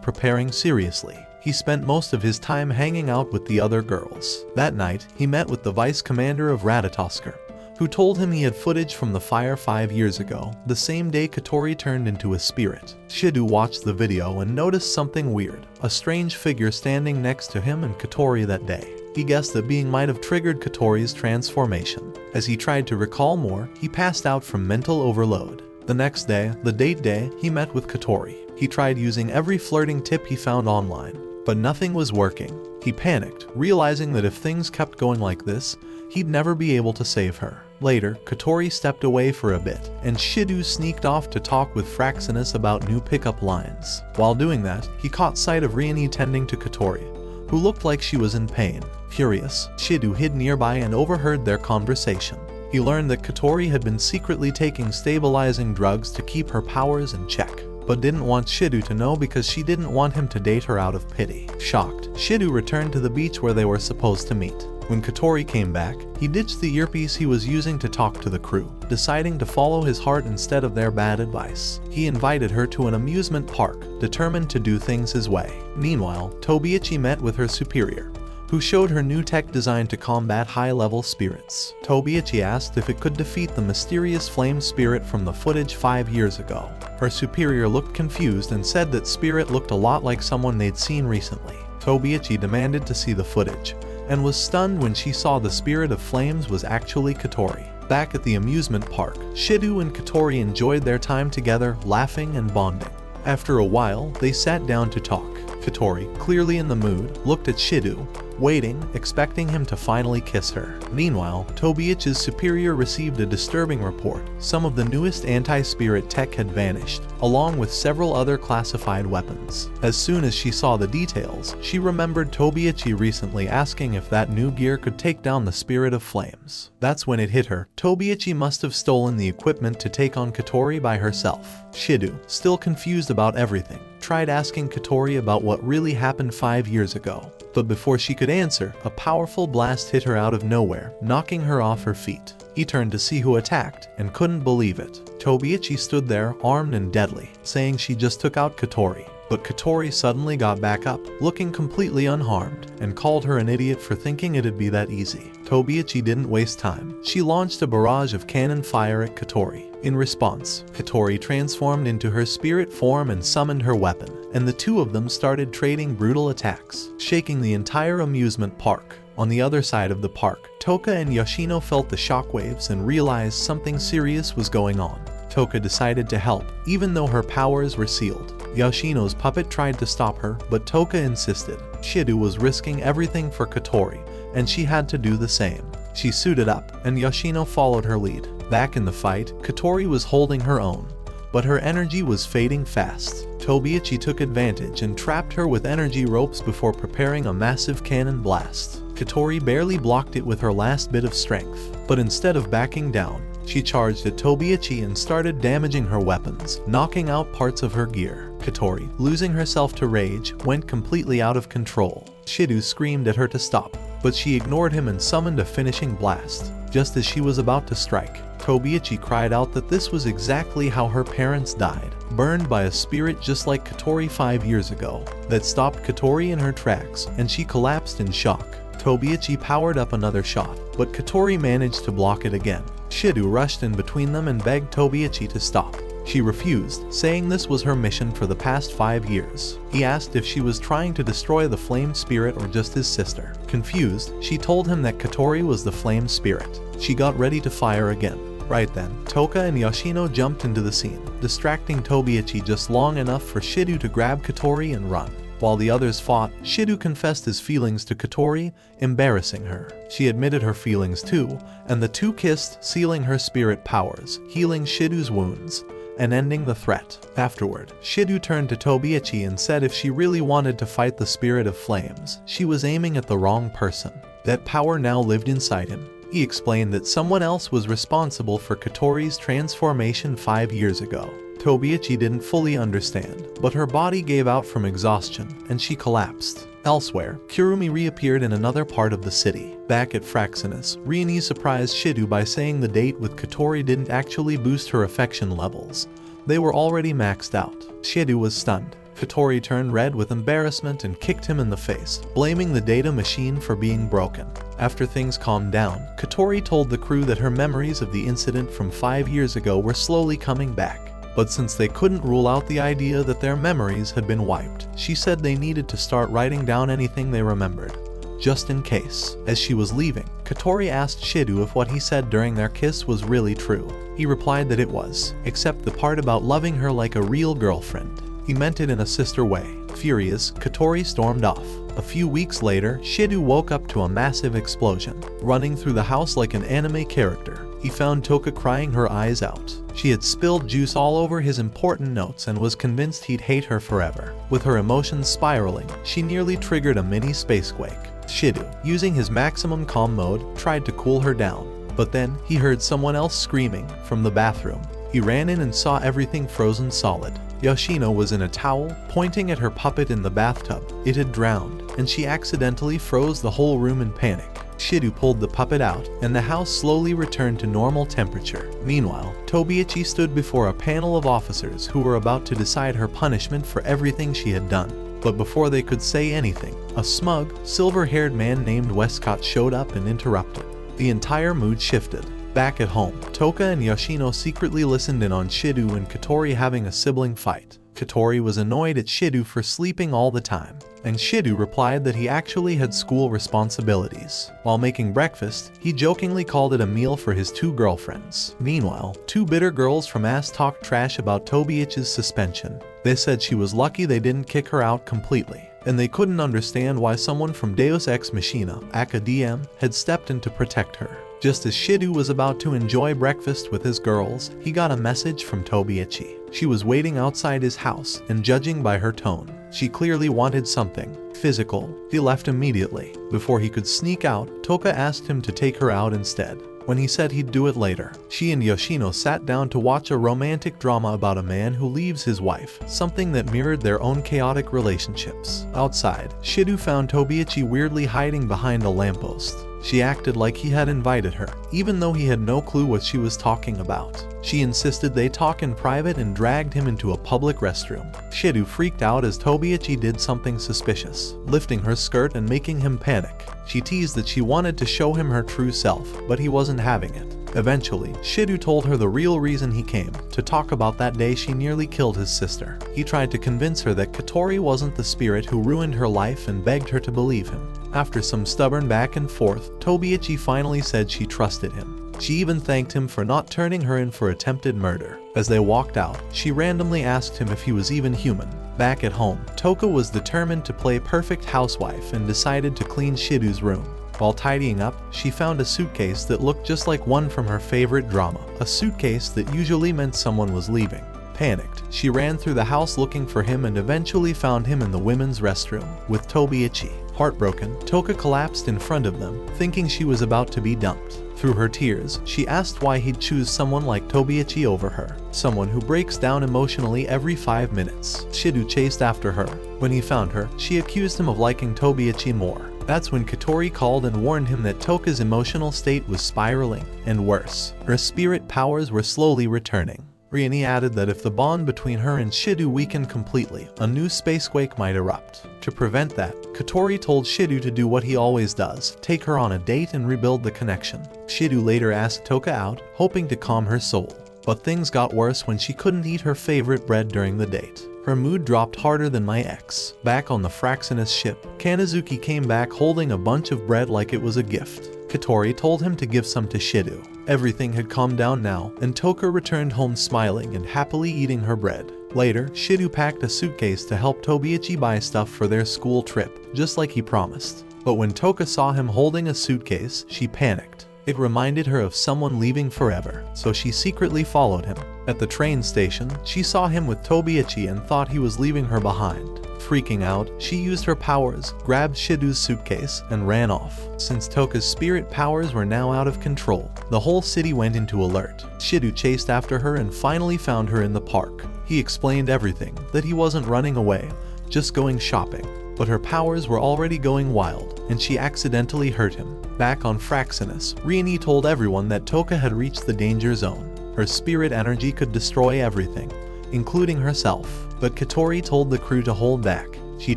preparing seriously, he spent most of his time hanging out with the other girls. That night, he met with the vice commander of Ratatoskr, who told him he had footage from the fire 5 years ago, the same day Kotori turned into a spirit. Shidu watched the video and noticed something weird, a strange figure standing next to him and Kotori that day. He guessed that being might have triggered Kotori's transformation. As he tried to recall more, he passed out from mental overload. The next day, the date day, he met with Kotori. He tried using every flirting tip he found online, but nothing was working. He panicked, realizing that if things kept going like this, he'd never be able to save her. Later, Kotori stepped away for a bit, and Shidu sneaked off to talk with Fraxinus about new pickup lines. While doing that, he caught sight of Rizz tending to Kotori, who looked like she was in pain. Furious, Shidu hid nearby and overheard their conversation. He learned that Kotori had been secretly taking stabilizing drugs to keep her powers in check, but didn't want Shidu to know because she didn't want him to date her out of pity. Shocked, Shidu returned to the beach where they were supposed to meet. When Kotori came back, he ditched the earpiece he was using to talk to the crew, deciding to follow his heart instead of their bad advice. He invited her to an amusement park, determined to do things his way. Meanwhile, Tobiichi met with her superior, who showed her new tech designed to combat high-level spirits. Tobiichi asked if it could defeat the mysterious flame spirit from the footage 5 years ago. Her superior looked confused and said that spirit looked a lot like someone they'd seen recently. Tobiichi demanded to see the footage, and was stunned when she saw the spirit of flames was actually Kotori. Back at the amusement park, Shidu and Kotori enjoyed their time together, laughing and bonding. After a while, they sat down to talk. Kotori, clearly in the mood, looked at Shidu, waiting, expecting him to finally kiss her. Meanwhile, Tobiichi's superior received a disturbing report. Some of the newest anti-spirit tech had vanished, along with several other classified weapons. As soon as she saw the details, she remembered Tobiichi recently asking if that new gear could take down the spirit of flames. That's when it hit her. Tobiichi must have stolen the equipment to take on Kotori by herself. Shidu, still confused about everything, tried asking Kotori about what really happened 5 years ago. But before she could answer, a powerful blast hit her out of nowhere, knocking her off her feet. He turned to see who attacked, and couldn't believe it. Tobiichi stood there, armed and deadly, saying she just took out Kotori. But Kotori suddenly got back up, looking completely unharmed, and called her an idiot for thinking it'd be that easy. Tobiichi didn't waste time. She launched a barrage of cannon fire at Kotori. In response, Kotori transformed into her spirit form and summoned her weapon, and the two of them started trading brutal attacks, shaking the entire amusement park. On the other side of the park, Toka and Yoshino felt the shockwaves and realized something serious was going on. Toka decided to help, even though her powers were sealed. Yoshino's puppet tried to stop her, but Toka insisted. Shidu was risking everything for Kotori, and she had to do the same. She suited up, and Yoshino followed her lead. Back in the fight, Kotori was holding her own, but her energy was fading fast. Tobiichi took advantage and trapped her with energy ropes before preparing a massive cannon blast. Kotori barely blocked it with her last bit of strength, but instead of backing down, she charged at Tobiichi and started damaging her weapons, knocking out parts of her gear. Kotori, losing herself to rage, went completely out of control. Shidu screamed at her to stop, but she ignored him and summoned a finishing blast. Just as she was about to strike, Tobiichi cried out that this was exactly how her parents died, burned by a spirit just like Kotori 5 years ago. That stopped Kotori in her tracks, and she collapsed in shock. Tobiichi powered up another shot, but Kotori managed to block it again. Shidu rushed in between them and begged Tobiichi to stop. She refused, saying this was her mission for the past 5 years. He asked if she was trying to destroy the flame spirit or just his sister. Confused, she told him that Kotori was the flame spirit. She got ready to fire again. Right then, Toka and Yoshino jumped into the scene, distracting Tobiichi just long enough for Shidu to grab Kotori and run. While the others fought, Shidu confessed his feelings to Kotori, embarrassing her. She admitted her feelings too, and the two kissed, sealing her spirit powers, healing Shidu's wounds, and ending the threat. Afterward, Shidu turned to Tobiichi and said if she really wanted to fight the spirit of flames, she was aiming at the wrong person. That power now lived inside him. He explained that someone else was responsible for Kotori's transformation 5 years ago. Tobiichi didn't fully understand, but her body gave out from exhaustion, and she collapsed. Elsewhere, Kurumi reappeared in another part of the city. Back at Fraxinus, Rioni surprised Shidu by saying the date with Kotori didn't actually boost her affection levels. They were already maxed out. Shidu was stunned. Kotori turned red with embarrassment and kicked him in the face, blaming the data machine for being broken. After things calmed down, Kotori told the crew that her memories of the incident from 5 years ago were slowly coming back. But since they couldn't rule out the idea that their memories had been wiped, she said they needed to start writing down anything they remembered, just in case. As she was leaving, Kotori asked Shidu if what he said during their kiss was really true. He replied that it was, except the part about loving her like a real girlfriend. He meant it in a sister way. Furious, Kotori stormed off. A few weeks later, Shidu woke up to a massive explosion. Running through the house like an anime character, he found Toka crying her eyes out. She had spilled juice all over his important notes and was convinced he'd hate her forever. With her emotions spiraling, she nearly triggered a mini spacequake. Shidu, using his maximum calm mode, tried to cool her down. But then, he heard someone else screaming from the bathroom. He ran in and saw everything frozen solid. Yoshino was in a towel, pointing at her puppet in the bathtub. It had drowned, and she accidentally froze the whole room in panic. Shidu pulled the puppet out, and the house slowly returned to normal temperature. Meanwhile, Tobiichi stood before a panel of officers who were about to decide her punishment for everything she had done. But before they could say anything, a smug, silver-haired man named Westcott showed up and interrupted. The entire mood shifted. Back at home, Toka and Yoshino secretly listened in on Shidu and Kotori having a sibling fight. Kotori was annoyed at Shidu for sleeping all the time, and Shidu replied that he actually had school responsibilities. While making breakfast, he jokingly called it a meal for his 2 girlfriends. Meanwhile, 2 bitter girls from AS talked trash about Tobiichi's suspension. They said she was lucky they didn't kick her out completely, and they couldn't understand why someone from Deus Ex Machina, aka DM, had stepped in to protect her. Just as Shidu was about to enjoy breakfast with his girls, he got a message from Tobiichi. She was waiting outside his house, and judging by her tone, she clearly wanted something physical. He left immediately. Before he could sneak out, Toka asked him to take her out instead. when he said he'd do it later. She and Yoshino sat down to watch a romantic drama about a man who leaves his wife, something that mirrored their own chaotic relationships. Outside, Shidu found Tobiichi weirdly hiding behind a lamppost. She acted like he had invited her, even though he had no clue what she was talking about. She insisted they talk in private and dragged him into a public restroom. Shidu freaked out as Tobiichi did something suspicious, lifting her skirt and making him panic. She teased that she wanted to show him her true self, but he wasn't having it. Eventually, Shidu told her the real reason he came, to talk about that day she nearly killed his sister. He tried to convince her that Kotori wasn't the spirit who ruined her life and begged her to believe him. After some stubborn back and forth, Tobiichi finally said she trusted him. She even thanked him for not turning her in for attempted murder. As they walked out, she randomly asked him if he was even human. Back at home, Toka was determined to play perfect housewife and decided to clean Shidu's room. While tidying up, she found a suitcase that looked just like one from her favorite drama, a suitcase that usually meant someone was leaving. Panicked, she ran through the house looking for him and eventually found him in the women's restroom, with Tobiichi. Heartbroken, Toka collapsed in front of them, thinking she was about to be dumped. Through her tears, she asked why he'd choose someone like Tobiichi over her, someone who breaks down emotionally every 5 minutes. Shidu chased after her. When he found her, she accused him of liking Tobiichi more. That's when Kotori called and warned him that Toka's emotional state was spiraling, and worse, her spirit powers were slowly returning. Rieni added that if the bond between her and Shidu weakened completely, a new spacequake might erupt. To prevent that, Kotori told Shidu to do what he always does, take her on a date and rebuild the connection. Shidu later asked Toka out, hoping to calm her soul. But things got worse when she couldn't eat her favorite bread during the date. Her mood dropped harder than my ex. Back on the Fraxinus ship, Kanazuki came back holding a bunch of bread like it was a gift. Kotori told him to give some to Shidu. Everything had calmed down now, and Toka returned home smiling and happily eating her bread. Later, Shidu packed a suitcase to help Tobiichi buy stuff for their school trip, just like he promised. But when Toka saw him holding a suitcase, she panicked. It reminded her of someone leaving forever, so she secretly followed him. At the train station, she saw him with Tobiichi and thought he was leaving her behind. Freaking out, she used her powers, grabbed Shidu's suitcase, and ran off. Since Toka's spirit powers were now out of control, the whole city went into alert. Shidu chased after her and finally found her in the park. He explained everything, that he wasn't running away, just going shopping. But her powers were already going wild, and she accidentally hurt him. Back on Fraxinus, Rieni told everyone that Toka had reached the danger zone. Her spirit energy could destroy everything, including herself. But Kotori told the crew to hold back. She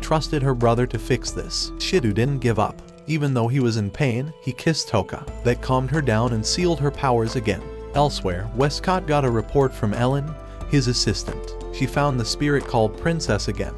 trusted her brother to fix this. Shidu didn't give up. Even though he was in pain, he kissed Toka. That calmed her down and sealed her powers again. Elsewhere, Westcott got a report from Ellen, his assistant. She found the spirit called Princess again,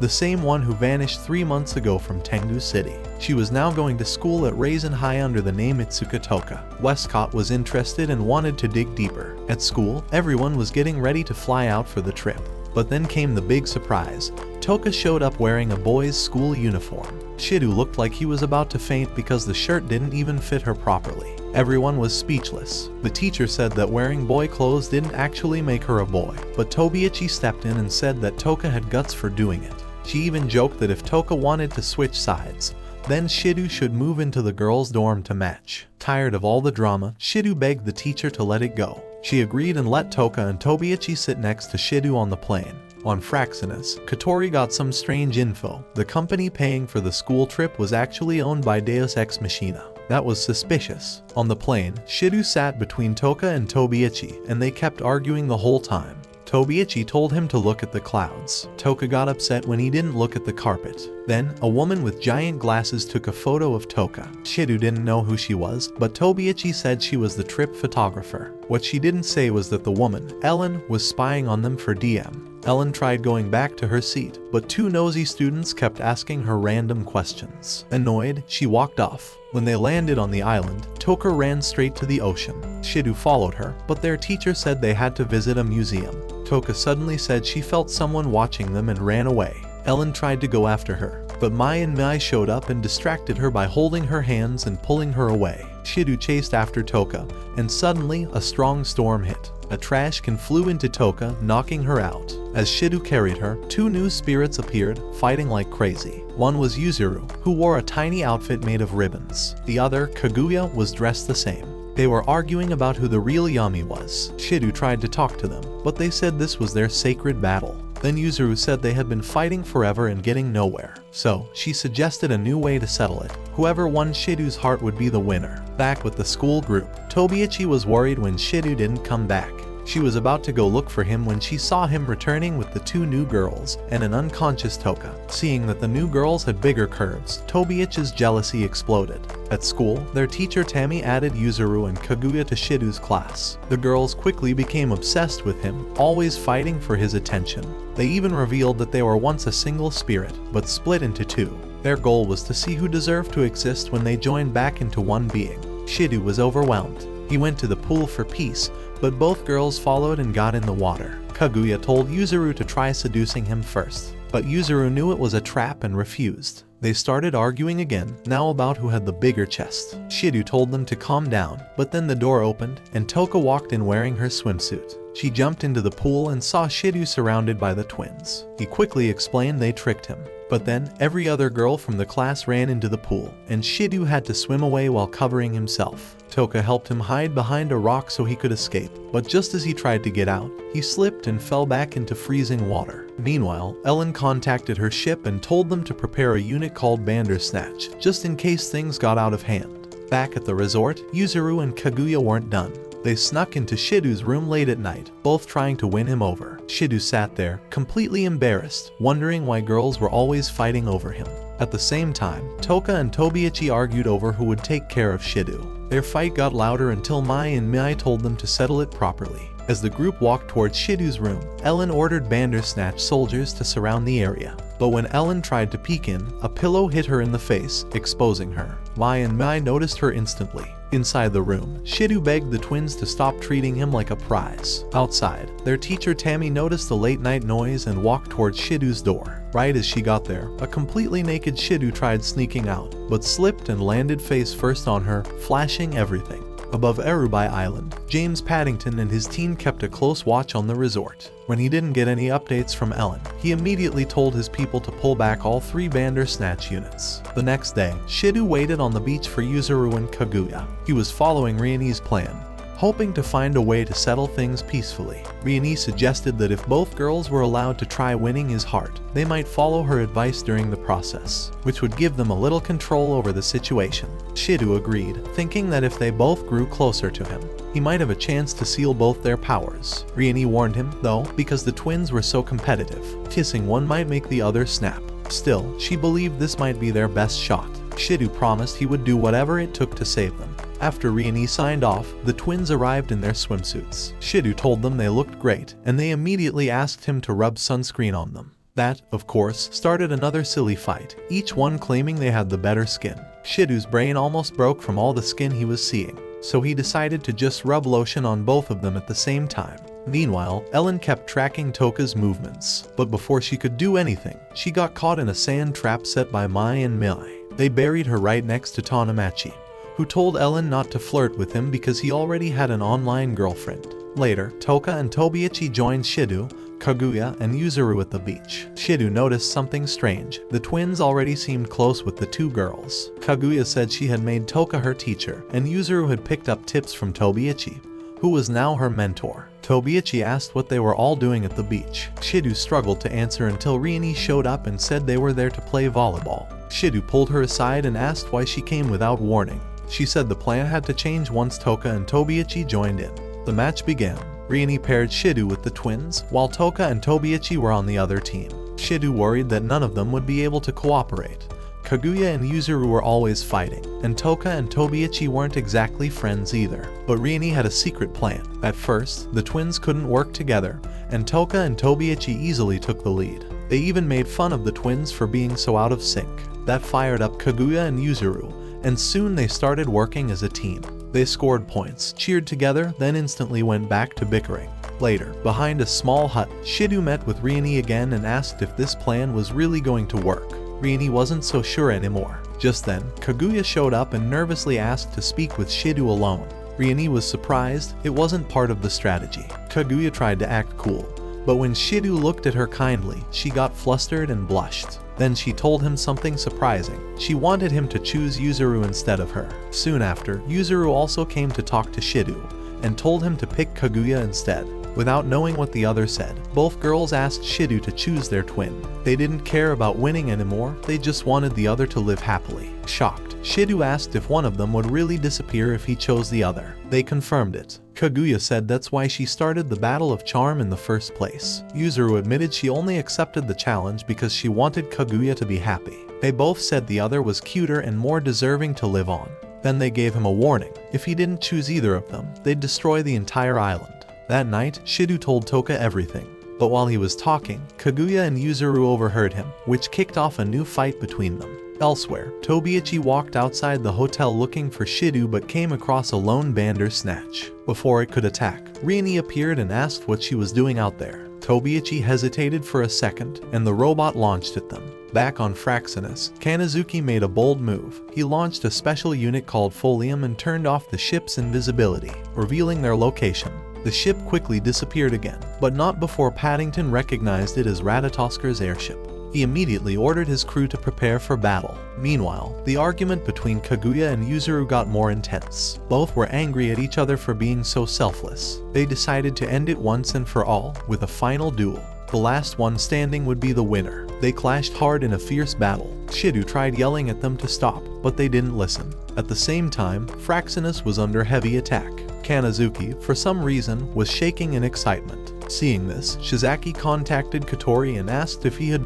the same one who vanished 3 months ago from Tengu City. She was now going to school at Raisin High under the name Itsuka Toka. Westcott was interested and wanted to dig deeper. At school, everyone was getting ready to fly out for the trip. But then came the big surprise. Toka showed up wearing a boy's school uniform. Shidu looked like he was about to faint because the shirt didn't even fit her properly. Everyone was speechless. The teacher said that wearing boy clothes didn't actually make her a boy, but Tobiichi stepped in and said that Toka had guts for doing it. She even joked that if Toka wanted to switch sides, then Shidu should move into the girls' dorm to match. Tired of all the drama, Shidu begged the teacher to let it go. She agreed and let Toka and Tobiichi sit next to Shidu on the plane. On Fraxinus, Kotori got some strange info. The company paying for the school trip was actually owned by Deus Ex Machina. That was suspicious. On the plane, Shidu sat between Toka and Tobiichi, and they kept arguing the whole time. Tobiichi told him to look at the clouds. Toka got upset when he didn't look at the carpet. Then, a woman with giant glasses took a photo of Toka. Shidu didn't know who she was, but Tobiichi said she was the trip photographer. What she didn't say was that the woman, Ellen, was spying on them for DM. Ellen tried going back to her seat, but 2 nosy students kept asking her random questions. Annoyed, she walked off. When they landed on the island, Toka ran straight to the ocean. Shidu followed her, but their teacher said they had to visit a museum. Toka suddenly said she felt someone watching them and ran away. Ellen tried to go after her, but Mai and Mai showed up and distracted her by holding her hands and pulling her away. Shidu chased after Toka, and suddenly a strong storm hit. A trash can flew into Toka, knocking her out. As Shidu carried her, 2 new spirits appeared, fighting like crazy. One was Yuzuru, who wore a tiny outfit made of ribbons. The other, Kaguya, was dressed the same. They were arguing about who the real Yami was. Shidu tried to talk to them, but they said this was their sacred battle. Then Yuzuru said they had been fighting forever and getting nowhere. So, she suggested a new way to settle it. Whoever won Shidu's heart would be the winner. Back with the school group, Tobiichi was worried when Shidu didn't come back. She was about to go look for him when she saw him returning with the two new girls and an unconscious Toka. Seeing that the new girls had bigger curves, Tobiichi's jealousy exploded. At school, their teacher Tami added Yuzuru and Kaguya to Shidu's class. The girls quickly became obsessed with him, always fighting for his attention. They even revealed that they were once a single spirit, but split into two. Their goal was to see who deserved to exist when they joined back into one being. Shidu was overwhelmed. He went to the pool for peace, but both girls followed and got in the water. Kaguya told Yuzuru to try seducing him first, but Yuzuru knew it was a trap and refused. They started arguing again, now about who had the bigger chest. Shidu told them to calm down, but then the door opened, and Toka walked in wearing her swimsuit. She jumped into the pool and saw Shidu surrounded by the twins. He quickly explained they tricked him. But then, every other girl from the class ran into the pool, and Shidu had to swim away while covering himself. Toka helped him hide behind a rock so he could escape, but just as he tried to get out, he slipped and fell back into freezing water. Meanwhile, Ellen contacted her ship and told them to prepare a unit called Bandersnatch, just in case things got out of hand. Back at the resort, Yuzuru and Kaguya weren't done. They snuck into Shidu's room late at night, both trying to win him over. Shidu sat there, completely embarrassed, wondering why girls were always fighting over him. At the same time, Toka and Tobiichi argued over who would take care of Shidu. Their fight got louder until Mai and Mai told them to settle it properly. As the group walked towards Shidu's room, Ellen ordered Bandersnatch soldiers to surround the area. But when Ellen tried to peek in, a pillow hit her in the face, exposing her. Mai and Mai noticed her instantly. Inside the room, Shidu begged the twins to stop treating him like a prize. Outside, their teacher Tami noticed the late-night noise and walked towards Shidu's door. Right as she got there, a completely naked Shidu tried sneaking out, but slipped and landed face first on her, flashing everything. Above Erubai Island, James Paddington and his team kept a close watch on the resort. When he didn't get any updates from Ellen, he immediately told his people to pull back all 3 Bandersnatch units. The next day, Shidu waited on the beach for Yuzuru and Kaguya. He was following Riene's plan, hoping to find a way to settle things peacefully. Riene suggested that if both girls were allowed to try winning his heart, they might follow her advice during the process, which would give them a little control over the situation. Shidu agreed, thinking that if they both grew closer to him, he might have a chance to seal both their powers. Riene warned him, though, because the twins were so competitive. Kissing one might make the other snap. Still, she believed this might be their best shot. Shidu promised he would do whatever it took to save them. After Riene signed off, the twins arrived in their swimsuits. Shidu told them they looked great, and they immediately asked him to rub sunscreen on them. That, of course, started another silly fight, each one claiming they had the better skin. Shidu's brain almost broke from all the skin he was seeing, so he decided to just rub lotion on both of them at the same time. Meanwhile, Ellen kept tracking Toka's movements, but before she could do anything, she got caught in a sand trap set by Mai and Mai. They buried her right next to Tanamachi, who told Ellen not to flirt with him because he already had an online girlfriend. Later, Toka and Tobiichi joined Shidu, Kaguya, and Yuzuru at the beach. Shidu noticed something strange. The twins already seemed close with the 2 girls. Kaguya said she had made Toka her teacher, and Yuzuru had picked up tips from Tobiichi, who was now her mentor. Tobiichi asked what they were all doing at the beach. Shidu struggled to answer until Riene showed up and said they were there to play volleyball. Shidu pulled her aside and asked why she came without warning. She said the plan had to change once Toka and Tobiichi joined in. The match began. Riene paired Shidu with the twins, while Toka and Tobiichi were on the other team. Shidu worried that none of them would be able to cooperate. Kaguya and Yuzuru were always fighting, and Toka and Tobiichi weren't exactly friends either. But Riene had a secret plan. At first, the twins couldn't work together, and Toka and Tobiichi easily took the lead. They even made fun of the twins for being so out of sync. That fired up Kaguya and Yuzuru, and soon they started working as a team. They scored points, cheered together, then instantly went back to bickering. Later, behind a small hut, Shidu met with Riene again and asked if this plan was really going to work. Riene wasn't so sure anymore. Just then, Kaguya showed up and nervously asked to speak with Shidu alone. Riene was surprised. It wasn't part of the strategy. Kaguya tried to act cool, But when Shidu looked at her kindly, she got flustered and blushed. Then she told him something surprising. She wanted him to choose Yuzuru instead of her. Soon after, Yuzuru also came to talk to Shidu and told him to pick Kaguya instead. Without knowing what the other said, both girls asked Shidu to choose their twin. They didn't care about winning anymore, they just wanted the other to live happily. Shocked, Shidu asked if one of them would really disappear if he chose the other. They confirmed it. Kaguya said that's why she started the Battle of Charm in the first place. Yuzuru admitted she only accepted the challenge because she wanted Kaguya to be happy. They both said the other was cuter and more deserving to live on. Then they gave him a warning. If he didn't choose either of them, they'd destroy the entire island. That night, Shidu told Toka everything. But while he was talking, Kaguya and Yuzuru overheard him, which kicked off a new fight between them. Elsewhere, Tobiichi walked outside the hotel looking for Shidu but came across a lone Bandersnatch. Before it could attack, Rini appeared and asked what she was doing out there. Tobiichi hesitated for a second, and the robot launched at them. Back on Fraxinus, Kanazuki made a bold move. He launched a special unit called Folium and turned off the ship's invisibility, revealing their location. The ship quickly disappeared again, but not before Paddington recognized it as Ratatoskr's airship. He immediately ordered his crew to prepare for battle. Meanwhile, the argument between Kaguya and Yuzuru got more intense. Both were angry at each other for being so selfless. They decided to end it once and for all, with a final duel. The last one standing would be the winner. They clashed hard in a fierce battle. Shidu tried yelling at them to stop, but they didn't listen. At the same time, Fraxinus was under heavy attack. Kanazuki, for some reason, was shaking in excitement. Seeing this, Shizaki contacted Kotori and asked if he had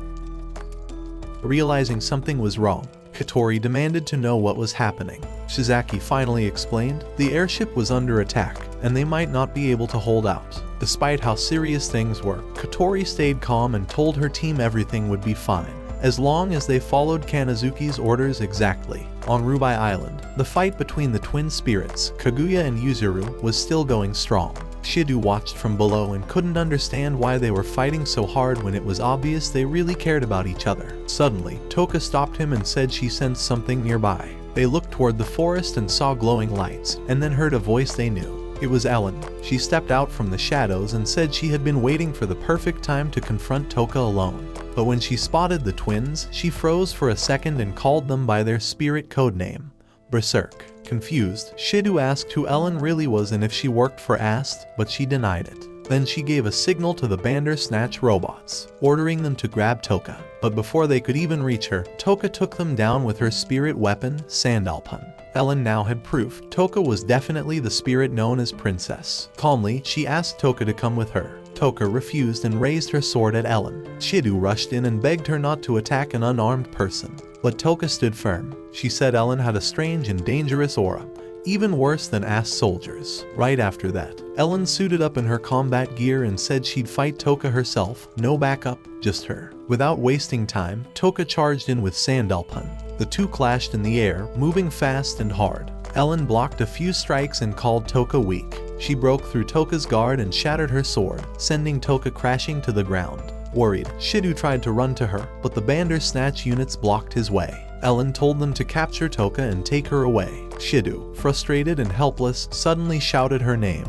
realizing something was wrong. Kotori demanded to know what was happening. Shizaki finally explained the airship was under attack, and they might not be able to hold out. Despite how serious things were, Kotori stayed calm and told her team everything would be fine, as long as they followed Kanazuki's orders exactly. On Rubai Island, the fight between the twin spirits, Kaguya and Yuzuru, was still going strong. Shidu watched from below and couldn't understand why they were fighting so hard when it was obvious they really cared about each other. Suddenly, Toka stopped him and said she sensed something nearby. They looked toward the forest and saw glowing lights, and then heard a voice they knew. It was Ellen. She stepped out from the shadows and said she had been waiting for the perfect time to confront Toka alone. But when she spotted the twins, she froze for a second and called them by their spirit codename, Berserk. Confused, Shidu asked who Ellen really was and if she worked for Ast, but she denied it. Then she gave a signal to the Bandersnatch robots, ordering them to grab Toka. But before they could even reach her, Toka took them down with her spirit weapon, Sandalpun. Ellen now had proof Toka was definitely the spirit known as Princess. Calmly, she asked Toka to come with her. Toka refused and raised her sword at Ellen. Shidu rushed in and begged her not to attack an unarmed person. But Toka stood firm. She said Ellen had a strange and dangerous aura, even worse than Ast soldiers. Right after that, Ellen suited up in her combat gear and said she'd fight Toka herself, no backup, just her. Without wasting time, Toka charged in with Sandalpun. The two clashed in the air, moving fast and hard. Ellen blocked a few strikes and called Toka weak. She broke through Toka's guard and shattered her sword, sending Toka crashing to the ground. Worried, Shidu tried to run to her, but the Bandersnatch units blocked his way. Ellen told them to capture Toka and take her away. Shidu, frustrated and helpless, suddenly shouted her name,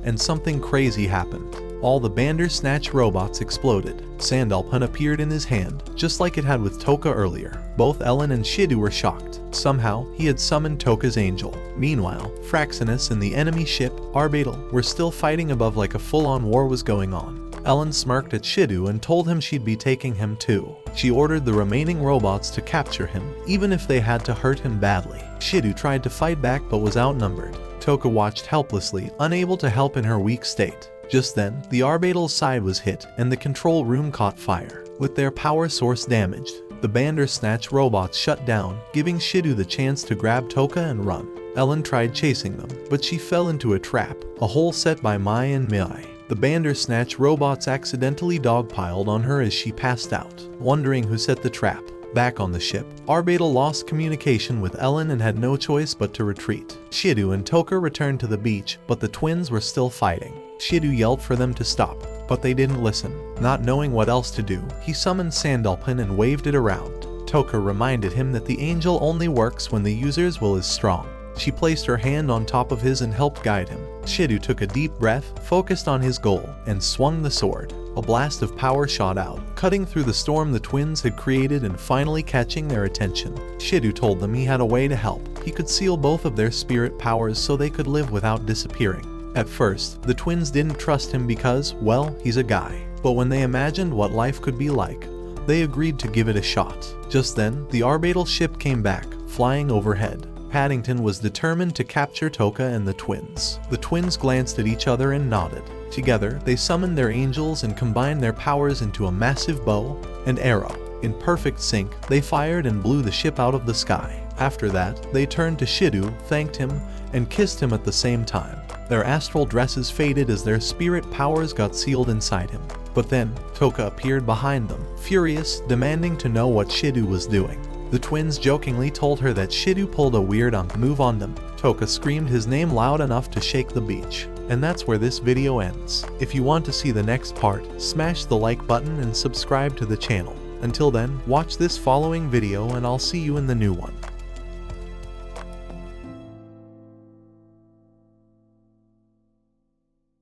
and something crazy happened. All the Bandersnatch robots exploded. Sandalpun appeared in his hand, just like it had with Toka earlier. Both Ellen and Shidu were shocked. Somehow, he had summoned Toka's angel. Meanwhile, Fraxinus and the enemy ship, Arbatel, were still fighting above like a full-on war was going on. Ellen smirked at Shidu and told him she'd be taking him too. She ordered the remaining robots to capture him, even if they had to hurt him badly. Shidu tried to fight back but was outnumbered. Toka watched helplessly, unable to help in her weak state. Just then, the Arbatel's side was hit, and the control room caught fire. With their power source damaged, the Bandersnatch robots shut down, giving Shidu the chance to grab Toka and run. Ellen tried chasing them, but she fell into a trap, a hole set by Mai and Mai. The Bandersnatch robots accidentally dogpiled on her as she passed out, wondering who set the trap. Back on the ship, Arbatel lost communication with Ellen and had no choice but to retreat. Shidu and Toka returned to the beach, but the twins were still fighting. Shidu yelled for them to stop, but they didn't listen. Not knowing what else to do, he summoned Sandalpun and waved it around. Toka reminded him that the angel only works when the user's will is strong. She placed her hand on top of his and helped guide him. Shidu took a deep breath, focused on his goal, and swung the sword. A blast of power shot out, cutting through the storm the twins had created and finally catching their attention. Shidu told them he had a way to help. He could seal both of their spirit powers so they could live without disappearing. At first, the twins didn't trust him because, well, he's a guy. But when they imagined what life could be like, they agreed to give it a shot. Just then, the orbital ship came back, flying overhead. Paddington was determined to capture Toka and the twins. The twins glanced at each other and nodded. Together, they summoned their angels and combined their powers into a massive bow and arrow. In perfect sync, they fired and blew the ship out of the sky. After that, they turned to Shidu, thanked him, and kissed him at the same time. Their astral dresses faded as their spirit powers got sealed inside him. But then, Toka appeared behind them, furious, demanding to know what Shidu was doing. The twins jokingly told her that Shidu pulled a weird move on them. Toka screamed his name loud enough to shake the beach. And that's where this video ends. If you want to see the next part, smash the like button and subscribe to the channel. Until then, watch this following video and I'll see you in the new one.